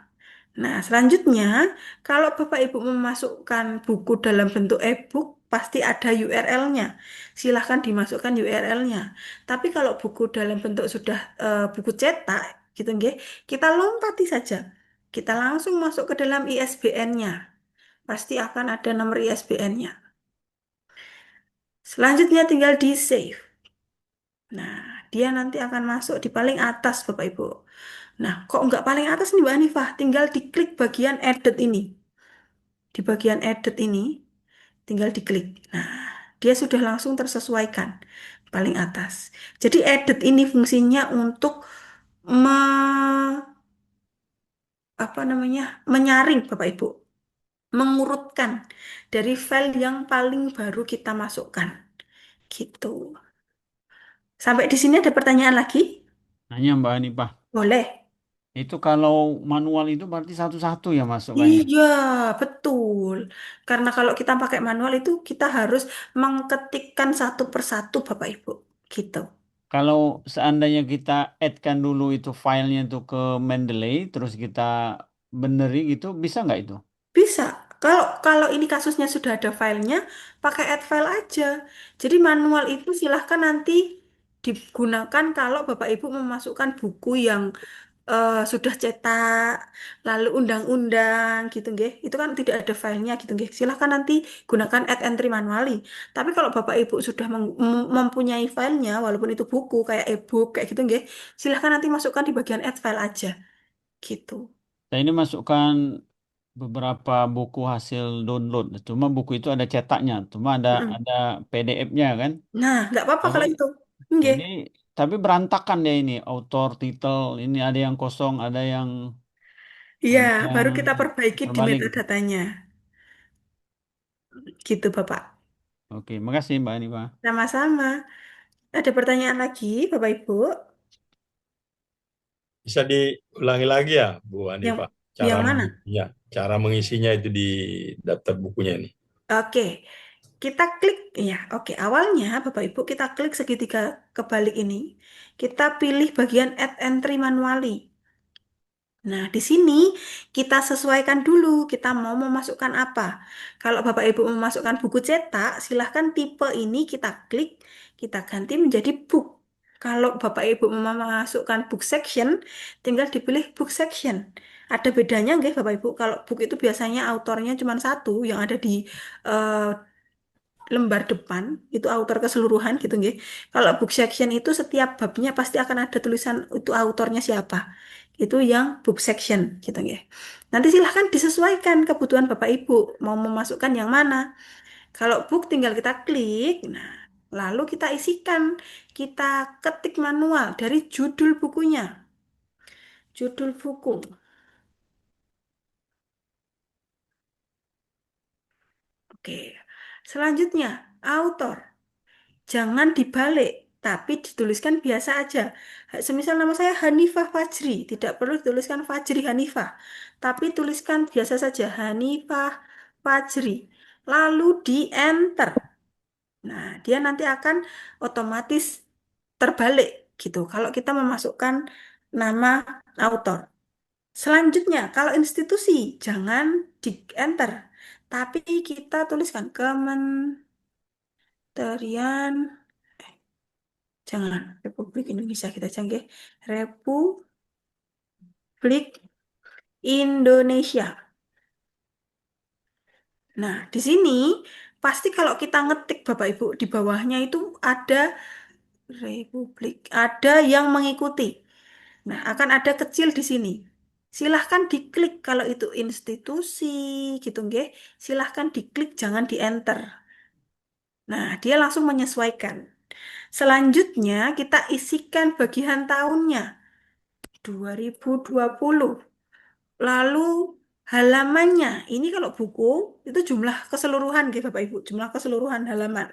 Nah, selanjutnya, kalau Bapak Ibu memasukkan buku dalam bentuk e-book, pasti ada URL-nya. Silahkan dimasukkan URL-nya. Tapi kalau buku dalam bentuk sudah buku cetak, gitu nggih, kita lompati saja. Kita langsung masuk ke dalam ISBN-nya. Pasti akan ada nomor ISBN-nya. Selanjutnya tinggal di-save. Nah, dia nanti akan masuk di paling atas, Bapak Ibu. Nah, kok nggak paling atas nih Mbak Hanifah? Tinggal diklik bagian edit ini. Di bagian edit ini, tinggal diklik. Nah, dia sudah langsung tersesuaikan paling atas. Jadi edit ini fungsinya untuk me, apa namanya menyaring Bapak Ibu. mengurutkan dari file yang paling baru kita masukkan. Gitu. Sampai di sini ada pertanyaan lagi? Nanya Mbak Hanifah. Boleh. Itu kalau manual itu berarti satu-satu ya masukkannya. Iya, betul. Karena kalau kita pakai manual itu kita harus mengketikkan satu persatu, Bapak Ibu. Gitu. Kalau seandainya kita add-kan dulu itu filenya itu ke Mendeley, terus kita beneri gitu, bisa nggak itu? Bisa. Kalau kalau ini kasusnya sudah ada filenya, pakai add file aja. Jadi manual itu silahkan nanti digunakan kalau Bapak Ibu memasukkan buku yang sudah cetak, lalu undang-undang gitu nggih. Itu kan tidak ada filenya gitu nggih. Silahkan nanti gunakan add entry manually. Tapi kalau Bapak Ibu sudah mempunyai filenya, walaupun itu buku kayak e-book kayak gitu nggih, silahkan nanti masukkan di bagian add file aja gitu. Saya ini masukkan beberapa buku hasil download. Cuma buku itu ada cetaknya, cuma ada Mm-mm. ada PDF-nya kan. Nah, nggak apa-apa Tapi kalau itu. Nggih. ini tapi berantakan deh ini, author, title, ini ada yang kosong, Iya, ada baru yang kita perbaiki di terbalik. metadatanya. Gitu, Bapak. Oke, makasih Mbak Hanifah. Sama-sama. Ada pertanyaan lagi, Bapak Ibu? Bisa diulangi lagi ya, Bu Yang Hanifah, cara yang mana? mengisinya, cara mengisinya itu di daftar bukunya ini. Oke, kita klik ya. Oke, awalnya Bapak Ibu kita klik segitiga kebalik ini. Kita pilih bagian add entry manually. Nah, di sini kita sesuaikan dulu kita mau memasukkan apa. Kalau Bapak Ibu memasukkan buku cetak, silahkan tipe ini kita klik, kita ganti menjadi book. Kalau Bapak Ibu mau memasukkan book section, tinggal dipilih book section. Ada bedanya nggak Bapak Ibu? Kalau book itu biasanya autornya cuma satu yang ada di eh, lembar depan itu autor keseluruhan gitu nggih. Kalau book section itu setiap babnya pasti akan ada tulisan itu autornya siapa. Itu yang book section gitu nggih. Nanti silahkan disesuaikan kebutuhan Bapak Ibu mau memasukkan yang mana. Kalau book tinggal kita klik, nah lalu kita isikan, kita ketik manual dari judul bukunya. Judul buku. Oke. Selanjutnya, autor. Jangan dibalik, tapi dituliskan biasa aja. Semisal nama saya Hanifah Fajri, tidak perlu dituliskan Fajri Hanifah, tapi tuliskan biasa saja Hanifah Fajri. Lalu di enter. Nah, dia nanti akan otomatis terbalik gitu kalau kita memasukkan nama autor. Selanjutnya, kalau institusi jangan di enter, tapi kita tuliskan Kementerian. Jangan, Republik Indonesia kita canggih. Republik Indonesia. Nah, di sini pasti kalau kita ngetik Bapak Ibu di bawahnya itu ada Republik, ada yang mengikuti. Nah, akan ada kecil di sini. Silahkan diklik kalau itu institusi gitu nggih. Silahkan diklik jangan di enter. Nah, dia langsung menyesuaikan. Selanjutnya kita isikan bagian tahunnya 2020. Lalu halamannya, ini kalau buku itu jumlah keseluruhan gitu Bapak Ibu, jumlah keseluruhan halaman.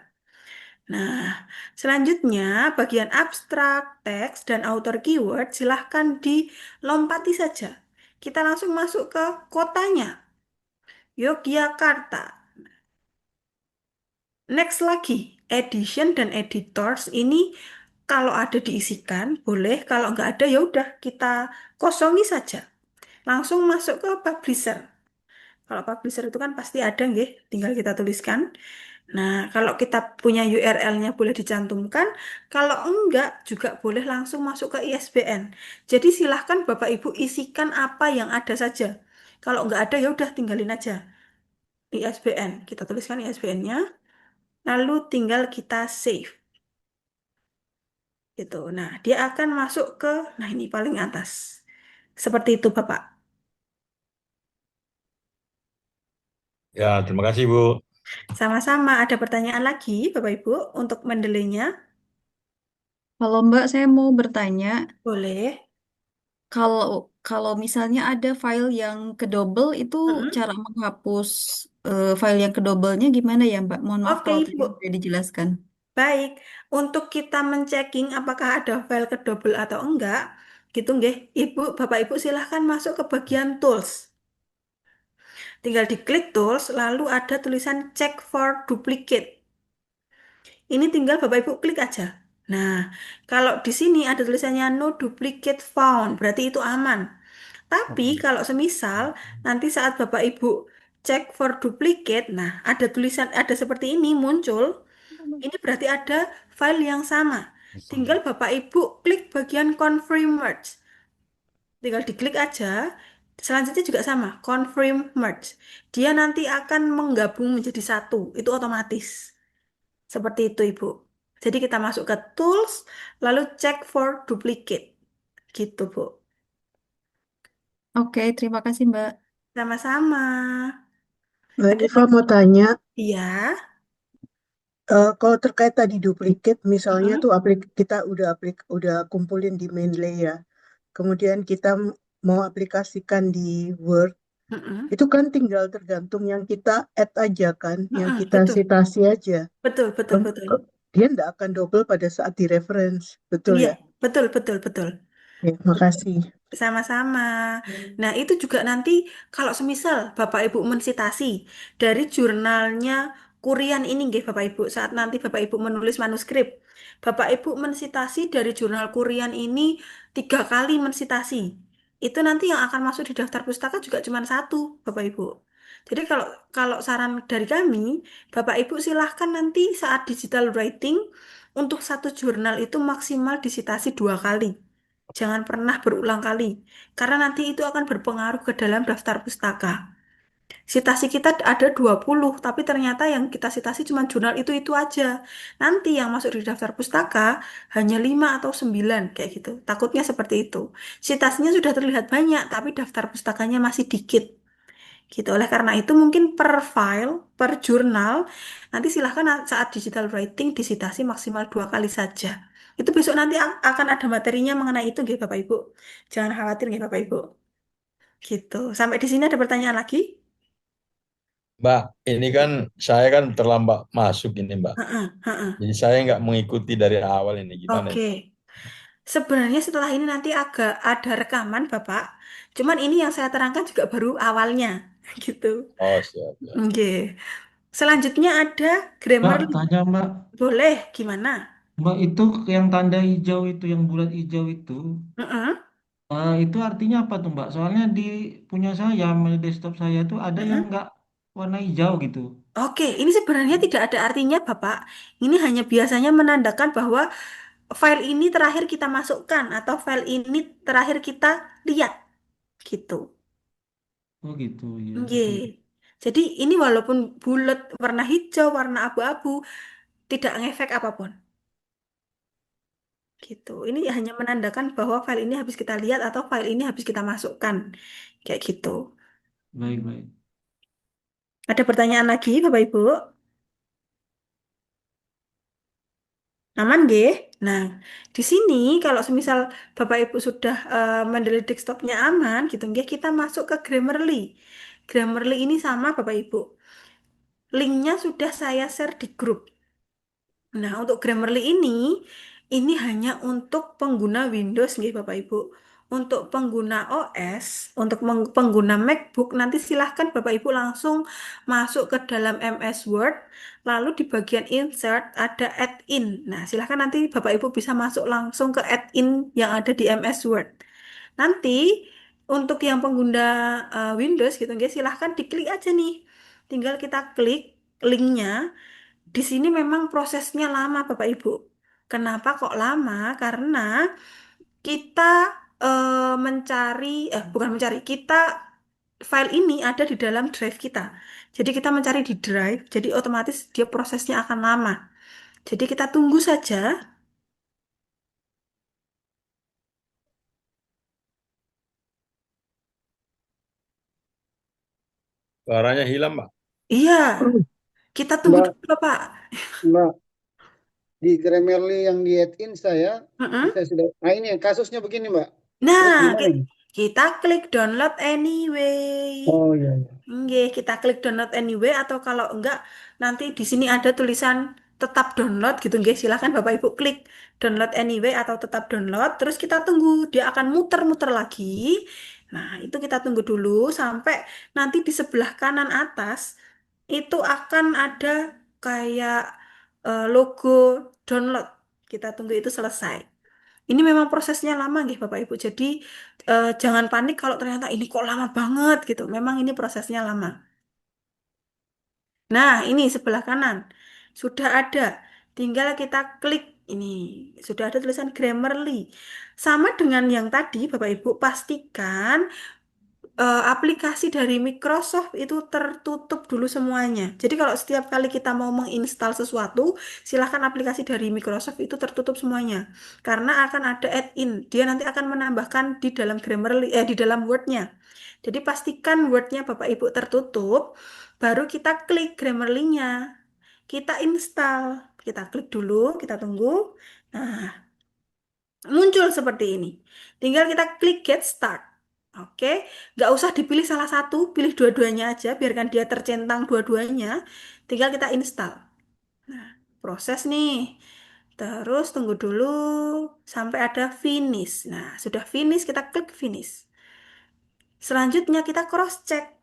Nah, selanjutnya bagian abstrak, teks, dan author keyword silahkan dilompati saja. Kita langsung masuk ke kotanya, Yogyakarta. Next lagi, edition dan editors ini kalau ada diisikan boleh, kalau nggak ada ya udah kita kosongi saja. Langsung masuk ke publisher. Kalau publisher itu kan pasti ada nggih, tinggal kita tuliskan. Nah, kalau kita punya URL-nya boleh dicantumkan, kalau enggak juga boleh langsung masuk ke ISBN. Jadi silahkan Bapak Ibu isikan apa yang ada saja. Kalau enggak ada ya udah tinggalin aja ISBN. Kita tuliskan ISBN-nya, lalu tinggal kita save. Gitu. Nah, dia akan masuk ke, nah ini paling atas. Seperti itu Bapak. Ya, terima kasih Bu. Sama-sama, ada pertanyaan lagi Bapak Ibu untuk Mendeley-nya? Kalau Mbak, saya mau bertanya, Boleh. kalau kalau misalnya ada file yang kedouble itu Mm-mm. cara menghapus file yang kedoublenya gimana ya Mbak? Mohon maaf Oke, kalau tadi Ibu. sudah dijelaskan. Baik, untuk kita men-checking apakah ada file kedouble atau enggak, gitu nggih. Bapak Ibu silahkan masuk ke bagian tools. Tinggal diklik tools, lalu ada tulisan check for duplicate. Ini tinggal Bapak Ibu klik aja. Nah, kalau di sini ada tulisannya no duplicate found, berarti itu aman. Tapi kalau semisal nanti saat Bapak Ibu cek for duplicate, nah ada seperti ini muncul, ini berarti ada file yang sama. Tinggal Bapak Ibu klik bagian confirm merge. Tinggal diklik aja. Selanjutnya juga sama, confirm merge. Dia nanti akan menggabung menjadi satu, itu otomatis. Seperti itu, Ibu. Jadi kita masuk ke tools, lalu check for duplicate. Gitu, Bu. Oke, terima kasih Mbak. Sama-sama. Mbak Ada Nifa mau tanya, Iya. kalau terkait tadi duplikat, misalnya Mm-mm. tuh kita udah kumpulin di main layer, kemudian kita mau aplikasikan di Word, Mm-mm. itu kan tinggal tergantung yang kita add aja kan, yang Mm-mm. kita Betul. citasi aja. Betul, betul, betul. Dia nggak akan double pada saat di reference, betul Iya, ya? betul, betul, betul. Oke, makasih. Sama-sama. Nah, itu juga nanti kalau semisal Bapak Ibu mensitasi dari jurnalnya Kurian ini nggih Bapak Ibu, saat nanti Bapak Ibu menulis manuskrip, Bapak Ibu mensitasi dari jurnal Kurian ini 3 kali mensitasi. Itu nanti yang akan masuk di daftar pustaka juga cuma satu, Bapak Ibu. Jadi kalau kalau saran dari kami, Bapak Ibu silahkan nanti saat digital writing untuk satu jurnal itu maksimal disitasi 2 kali. Jangan pernah berulang kali, karena nanti itu akan berpengaruh ke dalam daftar pustaka. Sitasi kita ada 20, tapi ternyata yang kita sitasi cuma jurnal itu aja. Nanti yang masuk di daftar pustaka hanya 5 atau 9, kayak gitu. Takutnya seperti itu. Sitasinya sudah terlihat banyak, tapi daftar pustakanya masih dikit. Gitu. Oleh karena itu mungkin per file, per jurnal, nanti silahkan saat digital writing disitasi maksimal 2 kali saja. Itu besok nanti akan ada materinya mengenai itu, nggih Bapak Ibu. Jangan khawatir, nggih Bapak Ibu. Gitu. Sampai di sini ada pertanyaan lagi? Mbak, ini kan saya kan terlambat masuk ini, Mbak. Heeh, heeh. Jadi saya nggak mengikuti dari awal ini. Gimana Oke. ini? Sebenarnya setelah ini nanti agak ada rekaman, Bapak. Cuman ini yang saya terangkan juga baru awalnya, gitu. Oh, siap, siap. Oke. Selanjutnya ada Mbak, Grammarly. tanya Mbak. Boleh, gimana? Mbak, itu yang tanda hijau itu, yang bulat hijau Heeh, itu artinya apa tuh Mbak? Soalnya di punya saya, di desktop saya tuh ada yang heeh. nggak warna hijau gitu. Oke, ini sebenarnya tidak ada artinya, Bapak. Ini hanya biasanya menandakan bahwa file ini terakhir kita masukkan atau file ini terakhir kita lihat, gitu. Oh gitu, ya. Oke. Oke. Jadi ini walaupun bulat, warna hijau, warna abu-abu, tidak ngefek apapun, gitu. Ini hanya menandakan bahwa file ini habis kita lihat atau file ini habis kita masukkan, kayak gitu. Baik, baik. Ada pertanyaan lagi, Bapak Ibu? Aman, nggih? Nah, di sini kalau semisal Bapak Ibu sudah mendelete desktopnya aman, gitu, nggih, kita masuk ke Grammarly. Grammarly ini sama, Bapak Ibu. Linknya sudah saya share di grup. Nah, untuk Grammarly ini hanya untuk pengguna Windows, nggih, Bapak Ibu. Untuk pengguna OS, untuk pengguna MacBook, nanti silahkan Bapak Ibu langsung masuk ke dalam MS Word, lalu di bagian Insert ada Add-in. Nah, silahkan nanti Bapak Ibu bisa masuk langsung ke Add-in yang ada di MS Word. Nanti untuk yang pengguna Windows gitu, guys, silahkan diklik aja nih. Tinggal kita klik linknya. Di sini memang prosesnya lama, Bapak Ibu. Kenapa kok lama? Karena kita bukan mencari, kita file ini ada di dalam drive kita. Jadi kita mencari di drive, jadi otomatis dia prosesnya akan lama. Jadi kita tunggu saja. Suaranya hilang, Mbak. Iya, kita tunggu Mbak, dulu, Bapak. Mbak, di Grammarly yang di add-in saya, Mm-mm. saya sudah, nah ini kasusnya begini Mbak. Terus Nah, gimana ini? Kita klik download anyway. Oh iya, iya. Nggih, kita klik download anyway atau kalau enggak nanti di sini ada tulisan tetap download gitu nggih. Silahkan Bapak Ibu klik download anyway atau tetap download. Terus kita tunggu dia akan muter-muter lagi. Nah, itu kita tunggu dulu sampai nanti di sebelah kanan atas itu akan ada kayak logo download. Kita tunggu itu selesai. Ini memang prosesnya lama nggih Bapak Ibu. Jadi jangan panik kalau ternyata ini kok lama banget gitu. Memang ini prosesnya lama. Nah, ini sebelah kanan. Sudah ada. Tinggal kita klik ini. Sudah ada tulisan Grammarly. Sama dengan yang tadi, Bapak Ibu, pastikan aplikasi dari Microsoft itu tertutup dulu semuanya. Jadi kalau setiap kali kita mau menginstal sesuatu, silahkan aplikasi dari Microsoft itu tertutup semuanya. Karena akan ada add-in. Dia nanti akan menambahkan di dalam Grammarly, di dalam Word-nya. Jadi pastikan Word-nya Bapak Ibu tertutup, baru kita klik Grammarly-nya. Kita install. Kita klik dulu, kita tunggu. Nah, muncul seperti ini. Tinggal kita klik Get Start. Oke, nggak usah dipilih salah satu, pilih dua-duanya aja, biarkan dia tercentang dua-duanya. Tinggal kita install. Nah, proses nih. Terus tunggu dulu sampai ada finish. Nah, sudah finish, kita klik finish. Selanjutnya kita cross check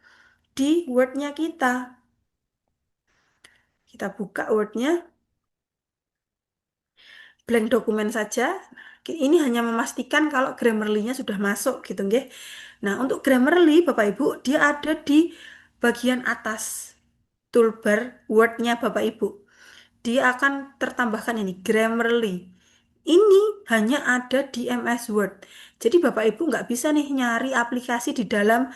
di Word-nya kita. Kita buka Word-nya, blank dokumen saja. Ini hanya memastikan kalau Grammarly-nya sudah masuk gitu nggih. Nah, untuk Grammarly Bapak Ibu, dia ada di bagian atas toolbar Word-nya Bapak Ibu. Dia akan tertambahkan ini Grammarly. Ini hanya ada di MS Word. Jadi Bapak Ibu nggak bisa nih nyari aplikasi di dalam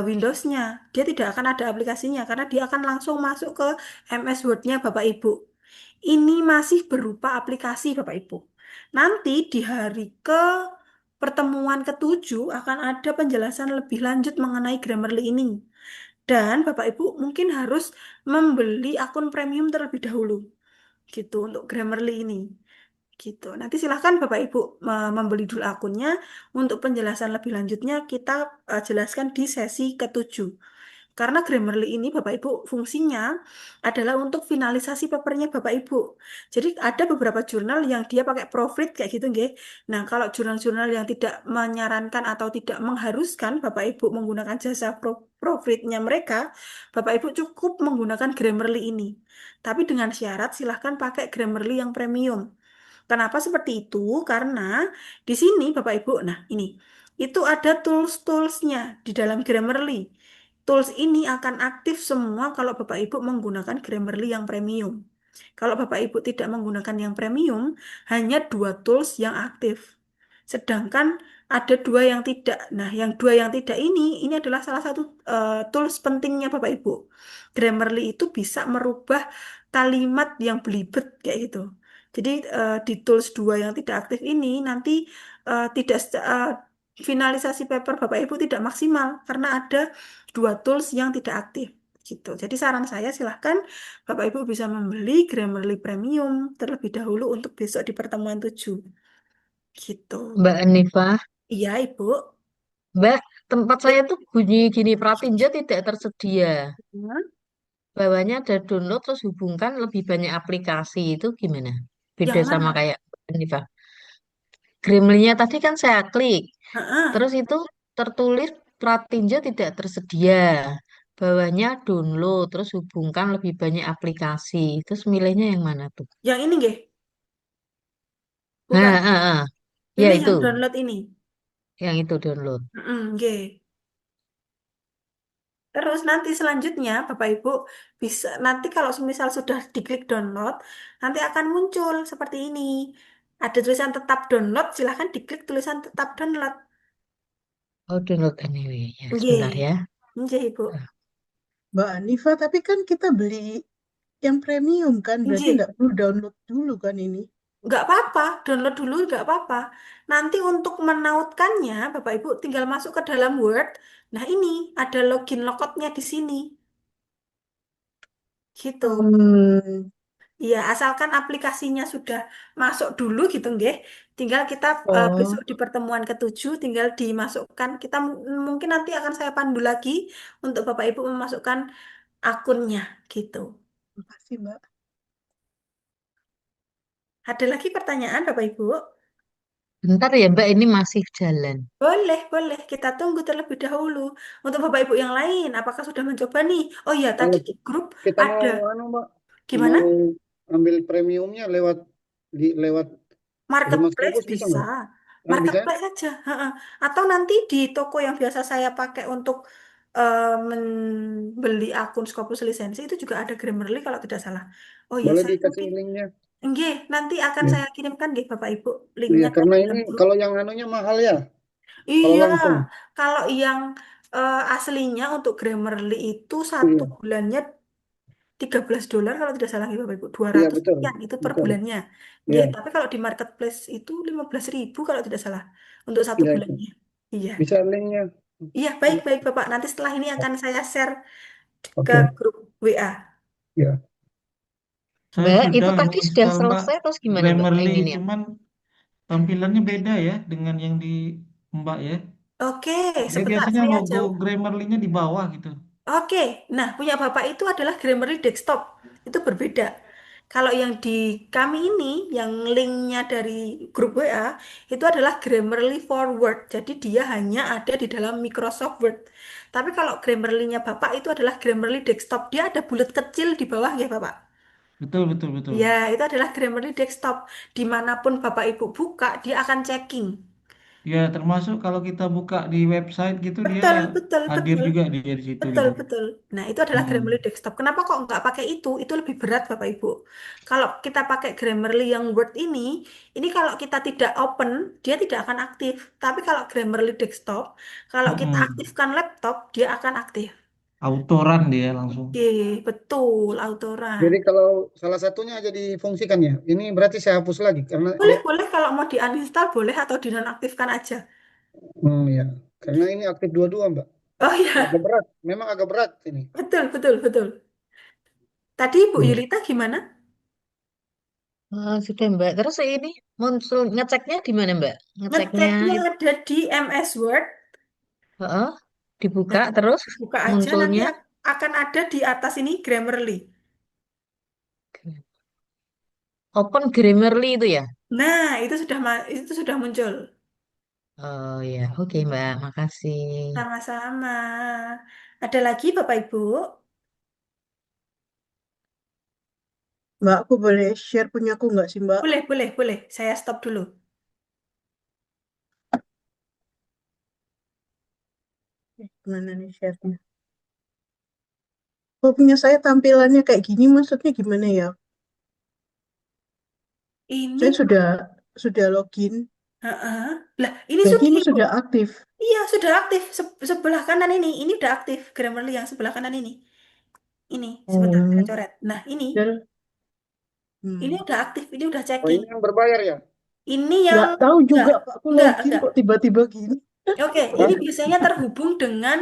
Windows-nya. Dia tidak akan ada aplikasinya karena dia akan langsung masuk ke MS Word-nya Bapak Ibu. Ini masih berupa aplikasi Bapak Ibu. Nanti di hari ke pertemuan ketujuh akan ada penjelasan lebih lanjut mengenai Grammarly ini. Dan Bapak Ibu mungkin harus membeli akun premium terlebih dahulu gitu untuk Grammarly ini. Gitu. Nanti silahkan Bapak Ibu membeli dulu akunnya. Untuk penjelasan lebih lanjutnya kita jelaskan di sesi ketujuh. Karena Grammarly ini Bapak Ibu fungsinya adalah untuk finalisasi papernya Bapak Ibu. Jadi ada beberapa jurnal yang dia pakai proofread kayak gitu nggih. Nah, kalau jurnal-jurnal yang tidak menyarankan atau tidak mengharuskan Bapak Ibu menggunakan jasa proofreadnya mereka, Bapak Ibu cukup menggunakan Grammarly ini. Tapi dengan syarat silahkan pakai Grammarly yang premium. Kenapa seperti itu? Karena di sini Bapak Ibu, nah ini, itu ada tools-toolsnya di dalam Grammarly. Tools ini akan aktif semua kalau Bapak Ibu menggunakan Grammarly yang premium. Kalau Bapak Ibu tidak menggunakan yang premium, hanya 2 tools yang aktif. Sedangkan ada 2 yang tidak. Nah, yang 2 yang tidak ini adalah salah satu tools pentingnya Bapak Ibu. Grammarly itu bisa merubah kalimat yang belibet kayak gitu. Jadi di tools 2 yang tidak aktif ini nanti tidak finalisasi paper Bapak Ibu tidak maksimal karena ada 2 tools yang tidak aktif gitu. Jadi saran saya silahkan Bapak Ibu bisa membeli Grammarly Premium terlebih dahulu untuk besok di pertemuan 7 gitu. Mbak Anifa, Iya Ibu. Mbak, tempat saya tuh bunyi gini, Pratinja tidak tersedia. Hmm? Bawahnya ada download terus hubungkan lebih banyak aplikasi. Itu gimana? Beda Yang sama mana? kayak Mbak Anifa. Grammarly-nya tadi kan saya klik. Heeh. Terus itu tertulis Pratinja tidak tersedia. Bawahnya download, terus hubungkan lebih banyak aplikasi. Terus milihnya yang mana tuh? Yang ini nggih, bukan. Nah, ya Pilih itu, yang download ini. yang itu download. Nggih. Terus nanti selanjutnya Bapak Ibu bisa nanti kalau misal sudah diklik download, nanti akan muncul seperti ini. Ada tulisan tetap download, silahkan diklik tulisan tetap download. Oh, download anyway. Ya, Nggih. sebentar ya. Nggih, Ibu. Mbak Anifa, tapi kan kita beli yang premium kan, berarti Nggih. nggak perlu download dulu kan ini. Nggak apa-apa, download dulu nggak apa-apa. Nanti untuk menautkannya, Bapak Ibu tinggal masuk ke dalam Word. Nah, ini ada login logoutnya di sini. Gitu. Hmm, Iya, asalkan aplikasinya sudah masuk dulu gitu nggih. Tinggal kita besok Oh, di pertemuan ke-7 tinggal dimasukkan. Kita mungkin nanti akan saya pandu lagi untuk Bapak Ibu memasukkan akunnya gitu. makasih Mbak. Ada lagi pertanyaan Bapak Ibu? Bentar ya Mbak, ini masih jalan. Boleh, boleh. Kita tunggu terlebih dahulu. Untuk Bapak Ibu yang lain, apakah sudah mencoba nih? Oh iya, tadi Kalau di grup kita mau ada. Mbak, Gimana? mau ambil premiumnya lewat rumah Marketplace Scopus bisa bisa. nggak? Ah, bisa? Marketplace saja. Heeh. Atau nanti di toko yang biasa saya pakai untuk membeli akun Scopus lisensi itu juga ada Grammarly kalau tidak salah. Oh ya, Boleh saya dikasih mungkin linknya. nggih, nanti akan Ya. saya kirimkan nggih Bapak Ibu Iya, linknya ke karena ini dalam grup. kalau yang anunya mahal ya, kalau Iya, langsung. kalau yang aslinya untuk Grammarly itu satu Iya, bulannya $13 kalau tidak salah nih Bapak Ibu. dua iya ratus betul, sekian itu per betul. bulannya. Iya, Nggih, tapi kalau di marketplace itu 15.000 kalau tidak salah untuk satu iya itu. bulannya. Iya. Bisa linknya. Iya, baik-baik Bapak. Nanti setelah ini akan saya share ke Oke, grup WA. ya. Saya Mbak, itu sudah tadi sudah menginstal Mbak selesai terus gimana Mbak? Grammarly, Ini nih. cuman tampilannya beda ya dengan yang di Mbak ya. Oke, Dia sebentar biasanya saya logo jauh. Grammarly-nya di bawah gitu. Oke, nah punya Bapak itu adalah Grammarly desktop. Itu berbeda. Kalau yang di kami ini, yang linknya dari grup WA, itu adalah Grammarly for Word. Jadi dia hanya ada di dalam Microsoft Word. Tapi kalau Grammarly-nya Bapak itu adalah Grammarly desktop. Dia ada bulat kecil di bawah ya Bapak. Betul, betul, betul. Ya, itu adalah Grammarly desktop. Dimanapun Bapak Ibu buka, dia akan checking. Ya, termasuk kalau kita buka di website gitu dia Betul, betul, hadir betul. juga dia di situ Betul, gitu. betul. Nah, itu adalah Mm-mm. Grammarly desktop. Kenapa kok nggak pakai itu? Itu lebih berat, Bapak Ibu. Kalau kita pakai Grammarly yang Word ini kalau kita tidak open, dia tidak akan aktif. Tapi kalau Grammarly desktop, kalau kita Mm-mm. aktifkan laptop, dia akan aktif. Autoran dia langsung. Oke, betul, autoran. Jadi kalau salah satunya aja difungsikan ya, ini berarti saya hapus lagi karena Boleh, dia, boleh kalau mau diuninstall boleh atau dinonaktifkan aja. ya, karena ini aktif dua-dua Mbak. Oh Agak ya, berat, memang agak berat ini. betul, betul, betul. Tadi Bu Iya. Yulita gimana? Sudah Mbak. Terus ini muncul ngeceknya di mana Mbak? Ngeceknya Ngeceknya itu, ada di MS Word. heeh, dibuka Nah, terus buka aja nanti munculnya akan ada di atas ini Grammarly. Open Grammarly itu ya? Nah, itu sudah muncul. Oh ya, oke Mbak, makasih. Sama-sama. Ada lagi Bapak Ibu? Mbak, aku boleh share punyaku nggak sih Mbak? Boleh, boleh, boleh. Saya stop dulu. Gimana nih share-nya? Oh, punya saya tampilannya kayak gini, maksudnya gimana ya? Ini, Saya sudah login, heeh. Lah, ini berarti sudah ini Ibu. sudah aktif. Iya, sudah aktif. Sebelah kanan ini udah aktif Grammarly yang sebelah kanan ini. Ini, sebentar saya Oh, coret. Nah, dan ini udah aktif, ini udah Oh checking. ini yang berbayar ya? Ini yang nggak tahu enggak, juga Pak, aku login enggak. kok tiba-tiba gini. Oke, Hah? ini biasanya terhubung dengan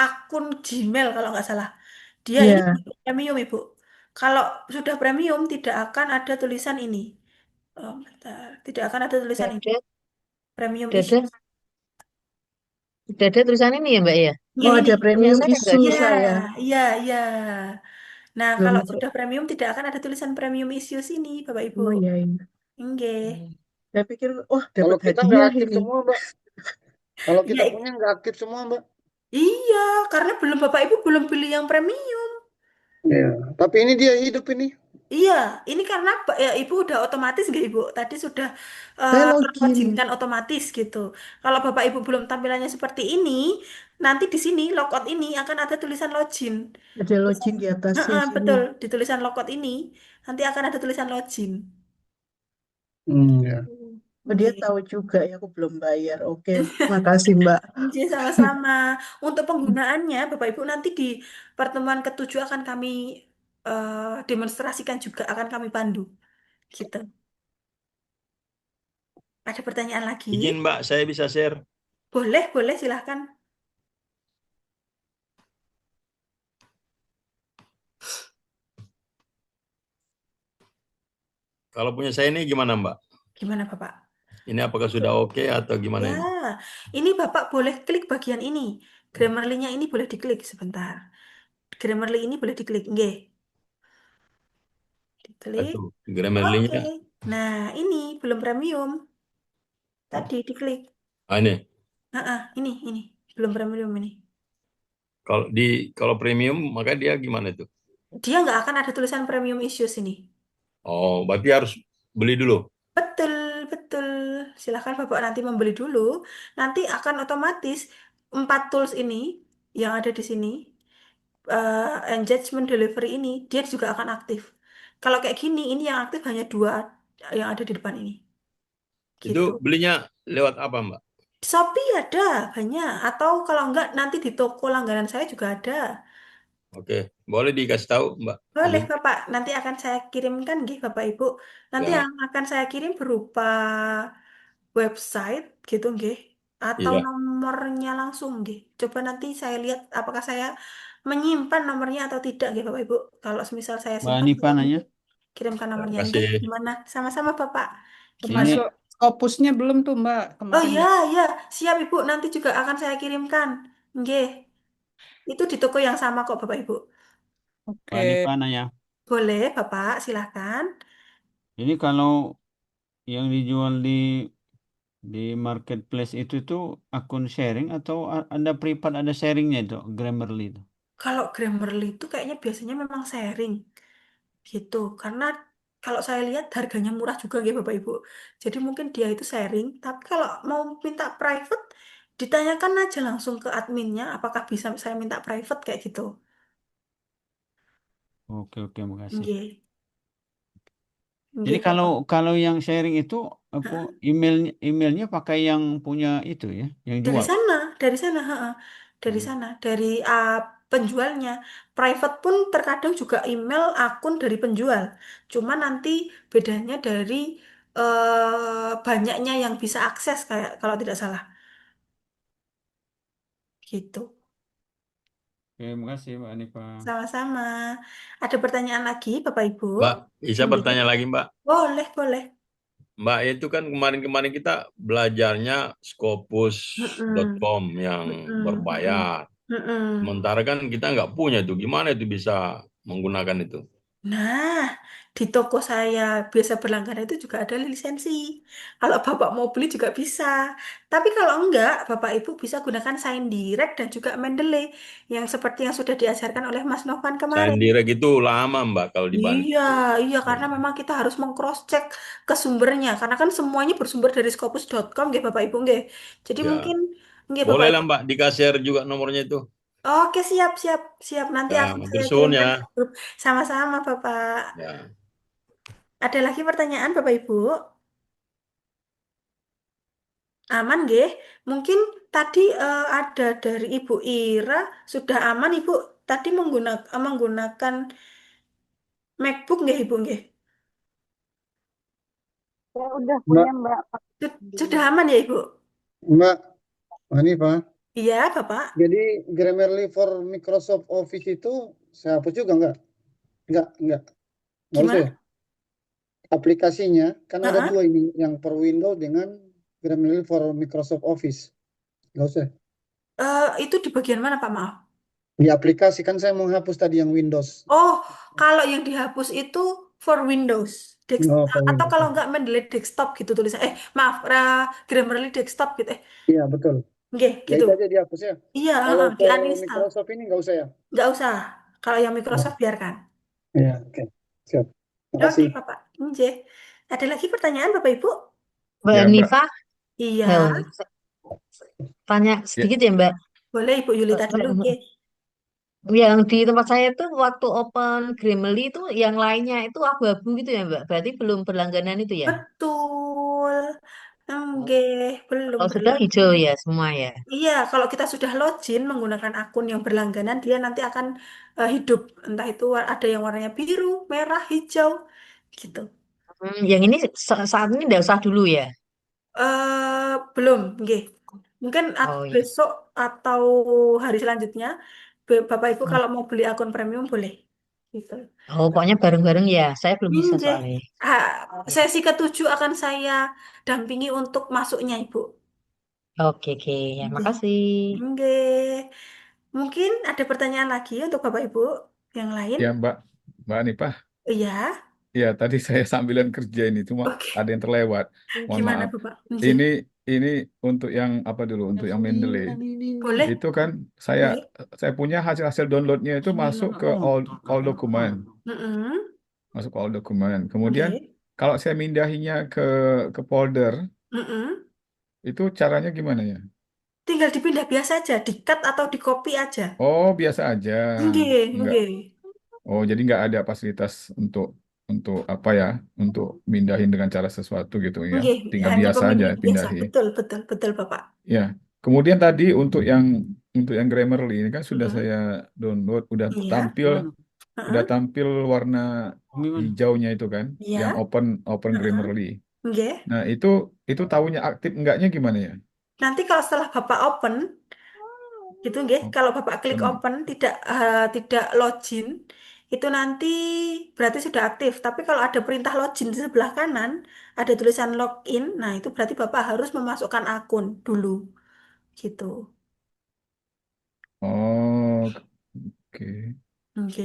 akun Gmail kalau nggak salah. Dia ini Iya, premium, Ibu. Kalau sudah premium tidak akan ada tulisan ini. Oh, bentar. Tidak akan ada tulisan Udah ini. ada, Premium udah ada, issue. udah ada tulisan ini ya Mbak ya? Iya oh ini. ada Punya premium saya nggak issue ada. Iya, saya. iya, iya. Nah, kalau Belum, sudah premium tidak akan ada tulisan premium issues ini, Bapak Ibu. oh iya, iya. Enggak. Saya pikir, wah Kalau dapat kita nggak hadiah aktif ini. semua Mbak. Kalau kita Ya, punya nggak aktif semua Mbak. iya, karena Bapak Ibu belum pilih yang premium. Iya. Tapi ini dia hidup ini. Iya, ini karena ya, Ibu udah otomatis nggak Ibu? Tadi sudah Saya login, terlogin otomatis gitu. Kalau Bapak Ibu belum tampilannya seperti ini, nanti di sini logout ini akan ada tulisan login. ada Tulisan, login di atasnya Heeh, sini. betul, di tulisan logout ini nanti akan ada tulisan login. Ya. Oh dia Oke. tahu juga ya, aku belum bayar. Oke, makasih Mbak. Oke, sama-sama. Untuk penggunaannya, Bapak Ibu nanti di pertemuan ke-7 akan kami demonstrasikan juga, akan kami pandu. Gitu. Ada pertanyaan lagi? Izin Mbak, saya bisa share. Boleh, boleh, silahkan. Kalau punya saya ini gimana, Mbak? Gimana Bapak? Ini apakah sudah oke atau gimana Ya, ini? ini Bapak boleh klik bagian ini. Grammarly-nya ini boleh diklik sebentar. Grammarly ini boleh diklik. Nggih, diklik. Atau Oke. Grammarly-nya? Nah, ini belum premium. Tadi diklik. Ini. Ini belum premium ini. Kalau premium maka dia gimana itu? Dia nggak akan ada tulisan premium issues ini. Oh, berarti harus beli dulu. Betul, betul. Silahkan Bapak nanti membeli dulu. Nanti akan otomatis 4 tools ini yang ada di sini, engagement delivery ini, dia juga akan aktif. Kalau kayak gini, ini yang aktif hanya 2 yang ada di depan ini. Itu Gitu. belinya lewat apa, Mbak? Shopee ada banyak. Atau kalau enggak, nanti di toko langganan saya juga ada. Oke, boleh dikasih tahu, Mbak? Boleh Link. Bapak, nanti akan saya kirimkan nggih Bapak Ibu. Nanti Ya, yang akan saya kirim berupa website gitu nggih atau iya. nomornya langsung nggih. Coba nanti saya lihat apakah saya menyimpan nomornya atau tidak nggih Bapak Ibu. Kalau semisal saya Mbak simpan, Hanifa saya nanya. kirimkan Terima nomornya nggih. kasih. Gimana? Sama-sama Bapak. Ini Gimana? Termasuk Scopusnya belum tuh Mbak Oh kemarin iya, iya, siap Ibu. Nanti juga akan saya kirimkan. Nggih. Itu di toko yang sama kok Bapak Ibu. Mbak Oke. Hanifa nanya. Boleh Bapak, silahkan. Ini kalau yang dijual di marketplace itu tuh akun sharing atau ada privat ada sharingnya itu Grammarly itu. Kalau Grammarly itu kayaknya biasanya memang sharing gitu. Karena kalau saya lihat harganya murah juga ya Bapak Ibu. Jadi mungkin dia itu sharing. Tapi kalau mau minta private, ditanyakan aja langsung ke adminnya apakah bisa saya minta private kayak gitu. Oke, makasih. Nggih. Jadi Nggih kalau Bapak. kalau yang sharing itu apa emailnya pakai yang punya itu ya, yang Dari jual. sana, dari sana, dari sana, dari penjualnya. Private pun terkadang juga email akun dari penjual. Cuma nanti bedanya dari banyaknya yang bisa akses kayak kalau tidak salah. Gitu. Oke, makasih Mbak Hanifa. Sama-sama. Ada pertanyaan lagi, Bapak Ibu? Mbak, bisa Nggih. bertanya lagi, Mbak? Boleh, boleh. Mbak, itu kan kemarin-kemarin kita belajarnya Mm-mm. Scopus.com yang Mm-mm. berbayar. Mm-mm. Sementara kan kita nggak punya tuh. Gimana itu bisa menggunakan itu? Nah, di toko saya biasa berlangganan itu juga ada lisensi. Kalau Bapak mau beli juga bisa. Tapi kalau enggak, Bapak Ibu bisa gunakan Sign Direct dan juga Mendeley yang seperti yang sudah diajarkan oleh Mas Novan Sign kemarin. Direct itu lama, Mbak, kalau dibanding. Iya, iya karena memang kita harus mengcross check ke sumbernya karena kan semuanya bersumber dari scopus.com nggih Bapak Ibu nggih. Jadi Ya, mungkin nggih Bapak boleh lah, Ibu. Mbak, di-share juga nomornya itu. Oke, siap, siap, siap. Nanti Ya, akan matur saya suwun kirimkan ya. ke grup sama-sama Bapak. Ya. Ada lagi pertanyaan Bapak Ibu? Aman nggih? Mungkin tadi ada dari Ibu Ira sudah aman Ibu tadi menggunakan MacBook nggih Ibu nggih? Saya udah Mbak, punya Mbak. Sudah aman ya Ibu? Mbak Hanifah, Iya Bapak. jadi Grammarly for Microsoft Office itu saya hapus juga nggak? Nggak usah Gimana? ya? Aplikasinya kan ada Heeh. dua ini, yang per Windows dengan Grammarly for Microsoft Office. Nggak usah. Itu di bagian mana Pak? Maaf. Di aplikasi kan saya mau hapus tadi yang Windows. Oh, kalau yang dihapus itu for Windows. Oh, for Atau Windows. kalau nggak mendelete desktop gitu tulisan. Maaf, Grammarly desktop gitu. Iya, betul. Nggih, Ya gitu. itu aja dihapus ya. Iya, Kalau di for uninstall. Microsoft ini nggak usah ya? Nggak usah. Kalau yang Microsoft biarkan. Iya, oke. Siap. Oke, Makasih. Bapak. Nggih. Ada lagi pertanyaan Bapak Ibu? Mbak Ya, Mbak. Nifa, Iya. tanya sedikit ya Mbak. Boleh Ibu Yulita dulu. Nggih. Yang di tempat saya itu waktu open Grammarly itu yang lainnya itu abu-abu gitu ya Mbak. Berarti belum berlangganan itu ya? Betul. Nggih, belum Kalau sudah berlangganan. hijau ya semua ya. Iya, kalau kita sudah login menggunakan akun yang berlangganan, dia nanti akan hidup. Entah itu ada yang warnanya biru, merah, hijau, gitu. Yang ini saat ini nggak usah dulu ya. Belum, nggih. Mungkin Oh ya. besok atau hari selanjutnya, Bapak Ibu kalau mau beli akun premium boleh. gitu. Oh, pokoknya bareng-bareng ya. Saya belum bisa Nggih. soalnya. Sesi ke-7 akan saya dampingi untuk masuknya, Ibu. Oke, oke. Ya, Nggih. makasih. Nggih. Mungkin ada pertanyaan lagi untuk Bapak Ibu yang lain? Ya, Mbak Nipah. Iya. Ya, tadi saya sambilan kerja ini, cuma Oke. ada yang terlewat. Mohon Gimana, maaf. Bapak? Ini Nggih. ini untuk yang apa dulu? Untuk yang Mendeley. Boleh? Itu kan Boleh. saya punya hasil-hasil downloadnya itu masuk ke all dokumen, Mm-mm. masuk ke all dokumen. Kemudian Nggih. kalau saya mindahinya ke folder, Mm-mm. itu caranya gimana ya? Tinggal dipindah biasa aja, di-cut atau di-copy aja. Oh, biasa aja. Nggih, Enggak. nggih. Oh, jadi nggak ada fasilitas untuk apa ya? Untuk mindahin dengan cara sesuatu gitu ya. Nggih, Tinggal hanya biasa aja pemindahan biasa. pindahin. Betul, betul, betul, Bapak. Ya. Kemudian tadi untuk yang Grammarly ini kan sudah Mm-mm. saya download, udah Iya. tampil Heeh. warna hijaunya itu kan, yang Iya. open Heeh. Grammarly. Nggih. Nah, itu tahunya aktif enggaknya gimana ya? Nanti kalau setelah Bapak open, gitu nggih. Kalau Bapak klik Open. open, tidak login, itu nanti berarti sudah aktif. Tapi kalau ada perintah login di sebelah kanan, ada tulisan login, nah itu berarti Bapak harus memasukkan akun dulu, gitu. Oh, oke. Oke.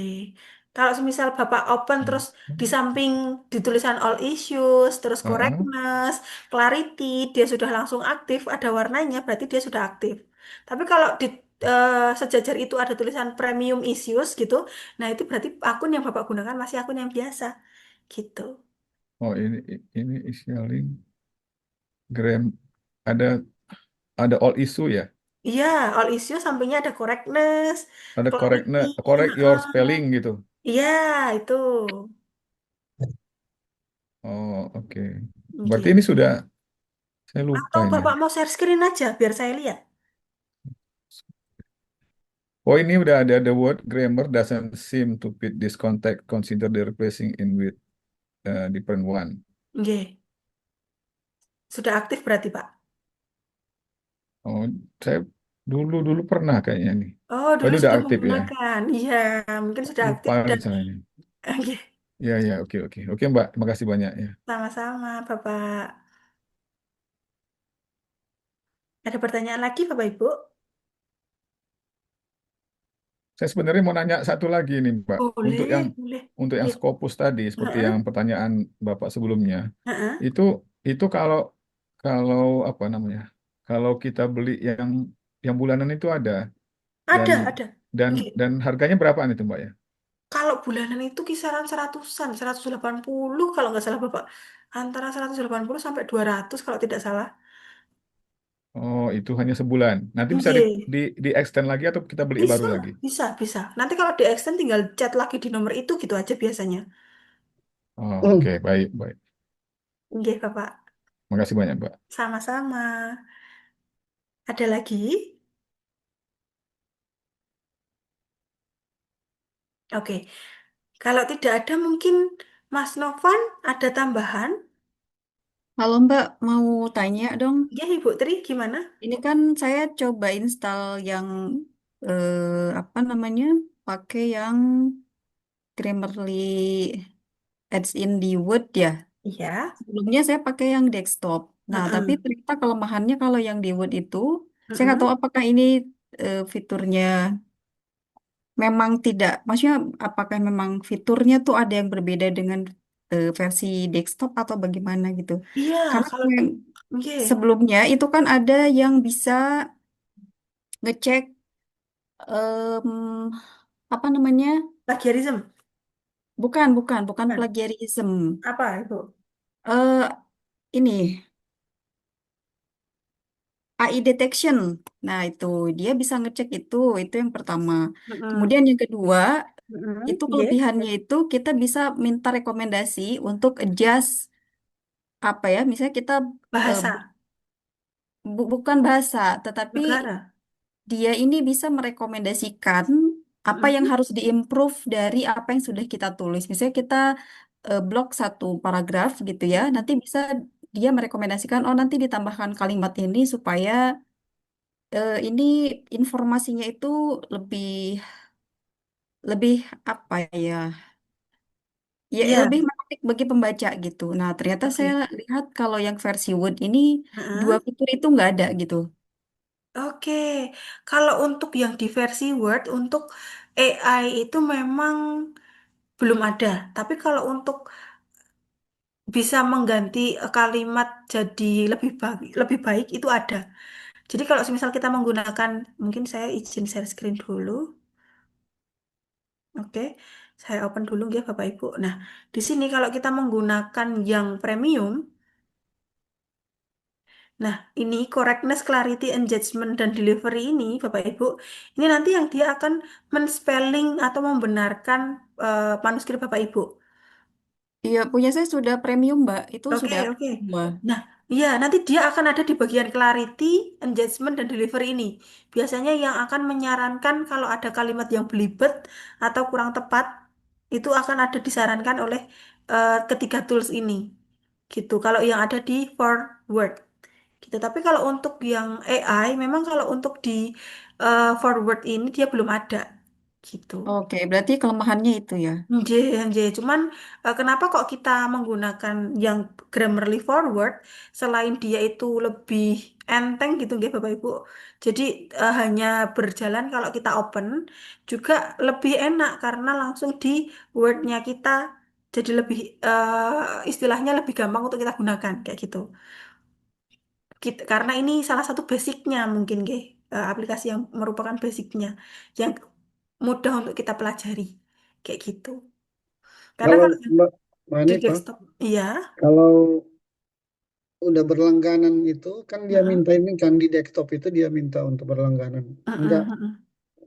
Kalau semisal Bapak open terus di samping di tulisan all issues, terus Heeh. correctness, clarity, dia sudah langsung aktif, ada warnanya, berarti dia sudah aktif. Tapi kalau di sejajar itu ada tulisan premium issues gitu, nah itu berarti akun yang Bapak gunakan masih akun yang biasa, gitu. Oh, ini isi link Gram ada all issue ya. Iya, all issues sampingnya ada correctness, Ada clarity, correct your heeh. spelling gitu. Iya, itu. Oh, oke. Berarti Oke. ini sudah saya lupa Atau ini. Bapak mau share screen aja biar saya lihat. Oh, ini udah ada the word grammar doesn't seem to fit this context. Consider the replacing in with different one. Oke. Sudah aktif berarti, Pak? Oh, saya dulu pernah kayaknya nih. Oh, Oh, dulu ini udah sudah aktif ya. menggunakan. Iya, mungkin sudah aktif Lupa dan caranya. oke, Ya, ya, oke, oke. Oke, Mbak. Terima kasih banyak ya. sama-sama, Bapak. Ada pertanyaan lagi, Bapak Ibu? Saya sebenarnya mau nanya satu lagi nih, Mbak. Untuk Boleh, yang boleh. untuk yang Iya. Scopus tadi, seperti Heeh, yang pertanyaan Bapak sebelumnya, heeh. itu itu kalau kalau apa namanya? Kalau kita beli yang bulanan itu ada dan Ada. dan Oke. dan harganya berapaan itu, Mbak ya? Kalau bulanan itu kisaran seratusan, 180 kalau nggak salah, Bapak. Antara 180 sampai 200 kalau tidak salah. Oh, itu hanya sebulan. Nanti bisa Oke. di extend lagi atau kita beli Bisa, baru lagi? bisa. Nanti kalau di extend tinggal chat lagi di nomor itu gitu aja biasanya. Oh, oke, baik, baik. Oke, Bapak. Makasih banyak, Mbak. Sama-sama. Ada lagi? Oke. Kalau tidak ada mungkin Mas Novan ada tambahan? Halo Mbak, mau tanya dong. Ya, Ibu Tri gimana? Ini kan saya coba install yang apa namanya, pakai yang Grammarly Adds in di Word ya. Iya. Sebelumnya saya pakai yang desktop. Nah, tapi Mm-mm. ternyata kelemahannya kalau yang di Word itu, saya nggak tahu Mm-mm. apakah ini fiturnya memang tidak, maksudnya apakah memang fiturnya tuh ada yang berbeda dengan versi desktop atau bagaimana gitu. Iya, Karena kalau yang oke, sebelumnya itu kan ada yang bisa ngecek em, apa namanya? plagiarism. Bukan Kan? plagiarism. Apa, Ibu? Eh ini AI detection. Nah, itu dia bisa ngecek itu yang pertama. Mm-mm. Kemudian yang kedua, Mm-mm. itu Iya. kelebihannya itu kita bisa minta rekomendasi untuk adjust apa ya? Misalnya kita eh, bu- Bahasa bukan bahasa, tetapi negara. dia ini bisa merekomendasikan apa yang Mm-mm. harus diimprove dari apa yang sudah kita tulis. Misalnya kita blok satu paragraf gitu ya, nanti bisa dia merekomendasikan, oh nanti ditambahkan kalimat ini supaya ini informasinya itu lebih lebih apa ya? Ya Iya, lebih menarik bagi pembaca gitu. Nah, ternyata saya oke. lihat kalau yang versi Word ini dua Heeh. fitur itu nggak ada gitu. Oke, kalau untuk yang di versi Word, untuk AI itu memang belum ada. Tapi kalau untuk bisa mengganti kalimat jadi lebih baik itu ada. Jadi kalau misal kita menggunakan, mungkin saya izin share screen dulu. Oke, saya open dulu ya Bapak Ibu. Nah, di sini kalau kita menggunakan yang premium, nah ini correctness, clarity, engagement, dan delivery ini Bapak Ibu, ini nanti yang dia akan men-spelling atau membenarkan manuskrip Bapak Ibu. Iya, punya saya sudah premium, Mbak. Itu Oke, sudah oke. semua. Nah, iya, nanti dia akan ada di bagian clarity, engagement, dan delivery ini. Biasanya yang akan menyarankan kalau ada kalimat yang belibet atau kurang tepat, itu akan ada disarankan oleh ketiga tools ini. Gitu. Kalau yang ada di forward. Gitu. Tapi kalau untuk yang AI, memang kalau untuk di forward ini dia belum ada. Gitu. Oke, berarti kelemahannya itu ya. Nggih, nggih. Cuman kenapa kok kita menggunakan yang Grammarly Forward selain dia itu lebih enteng gitu nggih Bapak Ibu. Jadi hanya berjalan kalau kita open juga lebih enak karena langsung di Word-nya kita jadi lebih istilahnya lebih gampang untuk kita gunakan kayak gitu. Karena ini salah satu basicnya mungkin nggih, aplikasi yang merupakan basicnya yang mudah untuk kita pelajari kayak gitu. Karena Kalau kalau Mbak di Hanifah, desktop, iya. kalau udah berlangganan itu kan dia Heeh. minta ini kan di desktop itu dia minta untuk berlangganan. Enggak, Heeh, heeh,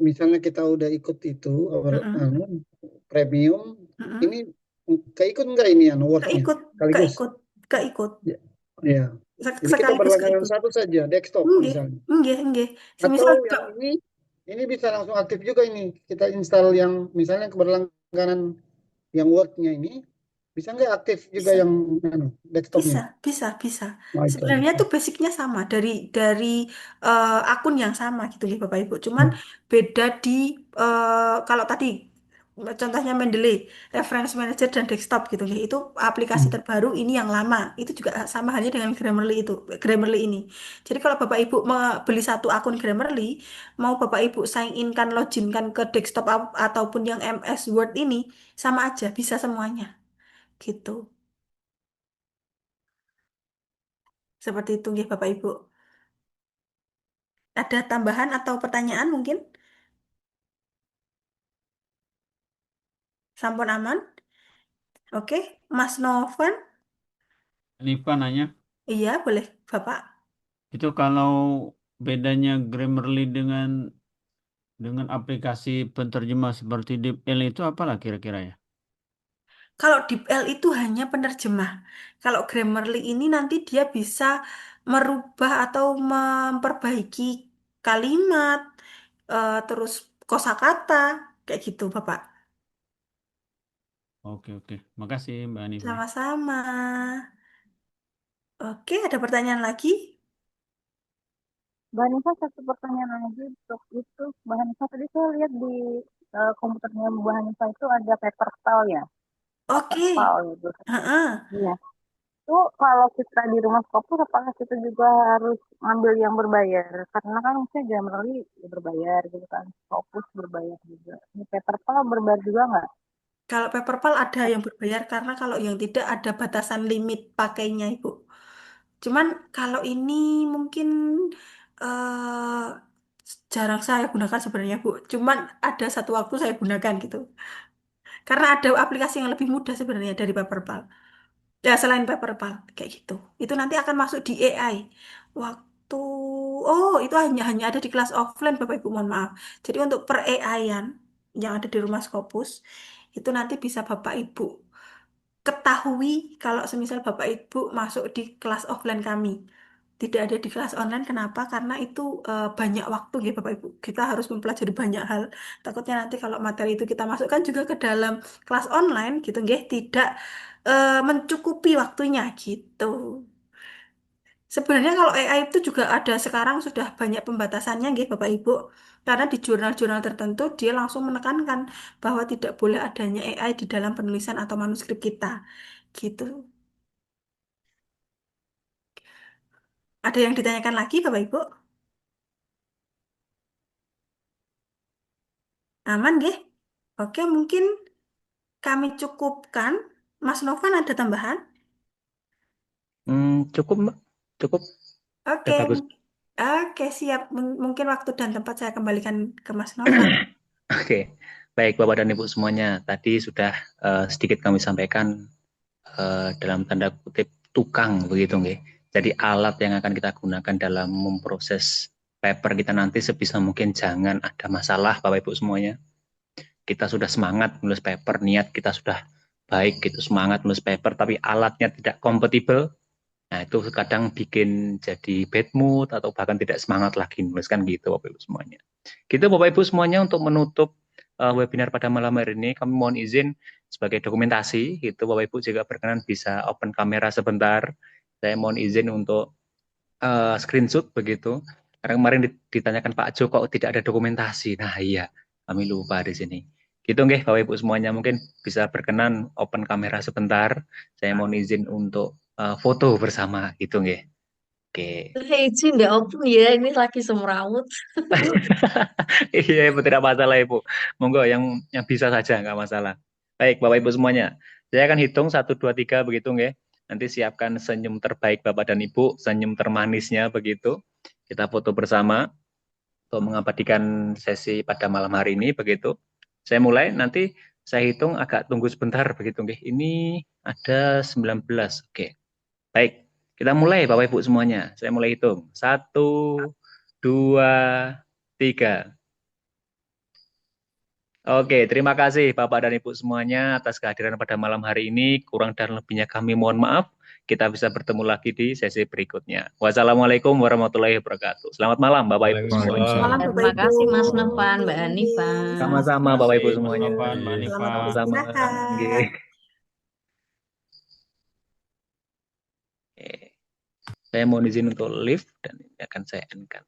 misalnya kita udah ikut itu heeh, premium, heeh. ini keikut enggak ini wordnya Keikut, sekaligus? keikut, keikut. Ya. Ya. Jadi kita Sekaligus berlangganan keikut. satu saja desktop Enggak, misalnya. enggak, enggak. Atau Semisal yang ini bisa langsung aktif juga ini. Kita install yang misalnya keberlangganan yang Word-nya ini bisa nggak aktif juga bisa. yang Bisa, desktopnya? bisa, bisa. Nah, itu Sebenarnya bisa. tuh basicnya sama dari akun yang sama gitu ya Bapak Ibu. Cuman beda di kalau tadi contohnya Mendeley, Reference Manager dan Desktop gitu ya. Itu aplikasi Hmm. terbaru, ini yang lama. Itu juga sama halnya dengan Grammarly itu, Grammarly ini. Jadi kalau Bapak Ibu beli satu akun Grammarly, mau Bapak Ibu sign in kan, login kan ke desktop ataupun yang MS Word ini sama aja, bisa semuanya gitu. Seperti itu ya Bapak Ibu. Ada tambahan atau pertanyaan mungkin? Sampun aman? Oke, Mas Novan? Nipa nanya, Iya, boleh Bapak. itu kalau bedanya Grammarly dengan aplikasi penterjemah seperti DeepL itu apalah kira-kira ya? Kalau DeepL itu hanya penerjemah. Kalau Grammarly ini nanti dia bisa merubah atau memperbaiki kalimat, terus kosakata, kayak gitu Bapak. Oke, oke. Makasih Mbak Hanifah. Sama-sama. Oke, ada pertanyaan lagi? Mbak Hanifah, satu pertanyaan lagi untuk itu. Mbak Hanifah, tadi saya lihat di komputernya Mbak Hanifah itu ada paper file ya. Paper Oke. file gitu. Heeh. Iya. Itu kalau kita di rumah Scopus, apakah kita juga harus ngambil yang berbayar? Karena kan misalnya Grammarly ya berbayar gitu kan. Scopus berbayar juga. Ini paper file berbayar juga nggak? Kalau PaperPal ada yang berbayar karena kalau yang tidak ada batasan limit pakainya, Ibu. Cuman kalau ini mungkin eh, jarang saya gunakan sebenarnya, Bu. Cuman ada satu waktu saya gunakan gitu. Karena ada aplikasi yang lebih mudah sebenarnya dari PaperPal. Ya, selain PaperPal kayak gitu. Itu nanti akan masuk di AI. Waktu itu hanya hanya ada di kelas offline, Bapak Ibu, mohon maaf. Jadi untuk per AI-an yang ada di Rumah Scopus itu nanti bisa Bapak Ibu ketahui kalau semisal Bapak Ibu masuk di kelas offline kami. Tidak ada di kelas online, kenapa? Karena itu banyak waktu ya Bapak Ibu. Kita harus mempelajari banyak hal. Takutnya nanti kalau materi itu kita masukkan juga ke dalam kelas online gitu, nggih, tidak mencukupi waktunya gitu. Sebenarnya kalau AI itu juga ada sekarang sudah banyak pembatasannya nggih Bapak Ibu. Karena di jurnal-jurnal tertentu dia langsung menekankan bahwa tidak boleh adanya AI di dalam penulisan atau manuskrip kita. Gitu. Ada yang ditanyakan lagi Bapak Ibu? Aman nggih? Oke, mungkin kami cukupkan. Mas Novan ada tambahan? Cukup, Mbak. Cukup. Oke, Udah bagus. oke siap. Mungkin waktu dan tempat saya kembalikan ke Mas Novan. Oke. Baik, Bapak dan Ibu semuanya. Tadi sudah sedikit kami sampaikan dalam tanda kutip tukang begitu nggih. Jadi alat yang akan kita gunakan dalam memproses paper kita nanti sebisa mungkin jangan ada masalah Bapak Ibu semuanya. Kita sudah semangat menulis paper, niat kita sudah baik gitu, semangat menulis paper tapi alatnya tidak kompatibel. Nah, itu kadang bikin jadi bad mood atau bahkan tidak semangat lagi menuliskan gitu Bapak Ibu semuanya. Gitu Bapak Ibu semuanya untuk menutup webinar pada malam hari ini kami mohon izin sebagai dokumentasi gitu Bapak Ibu jika berkenan bisa open kamera sebentar. Saya mohon izin untuk screenshot begitu. Karena kemarin ditanyakan Pak Jo kok tidak ada dokumentasi. Nah, iya, kami lupa di sini. Gitu nggih Bapak Ibu semuanya mungkin bisa berkenan open kamera sebentar. Saya mohon izin untuk foto bersama gitu nggih. Oke. Saya izin nggak open ya, ini lagi semrawut. Iya, Ibu tidak masalah Ibu. Monggo yang bisa saja nggak masalah. Baik, Bapak Ibu semuanya. Saya akan hitung 1 2 3 begitu nggih. Nanti siapkan senyum terbaik Bapak dan Ibu, senyum termanisnya begitu. Kita foto bersama untuk mengabadikan sesi pada malam hari ini begitu. Saya mulai nanti saya hitung agak tunggu sebentar begitu nggih. Ini ada 19. Oke. Baik. Kita mulai Bapak Ibu semuanya. Saya mulai hitung. 1 2 3. Oke, terima kasih Bapak dan Ibu semuanya atas kehadiran pada malam hari ini. Kurang dan lebihnya kami mohon maaf. Kita bisa bertemu lagi di sesi berikutnya. Wassalamualaikum warahmatullahi wabarakatuh. Selamat malam Bapak Ibu semuanya. Malam Bapak Terima Ibu. kasih Mas Novan, Mbak Hanifah. Sama-sama Bapak Ibu Terima kasih Mas semuanya. Novan, Mbak Hanifah. Selamat Sama-sama. beristirahat. Nggih. Oke. Saya mohon izin untuk live dan ini akan saya end-kan.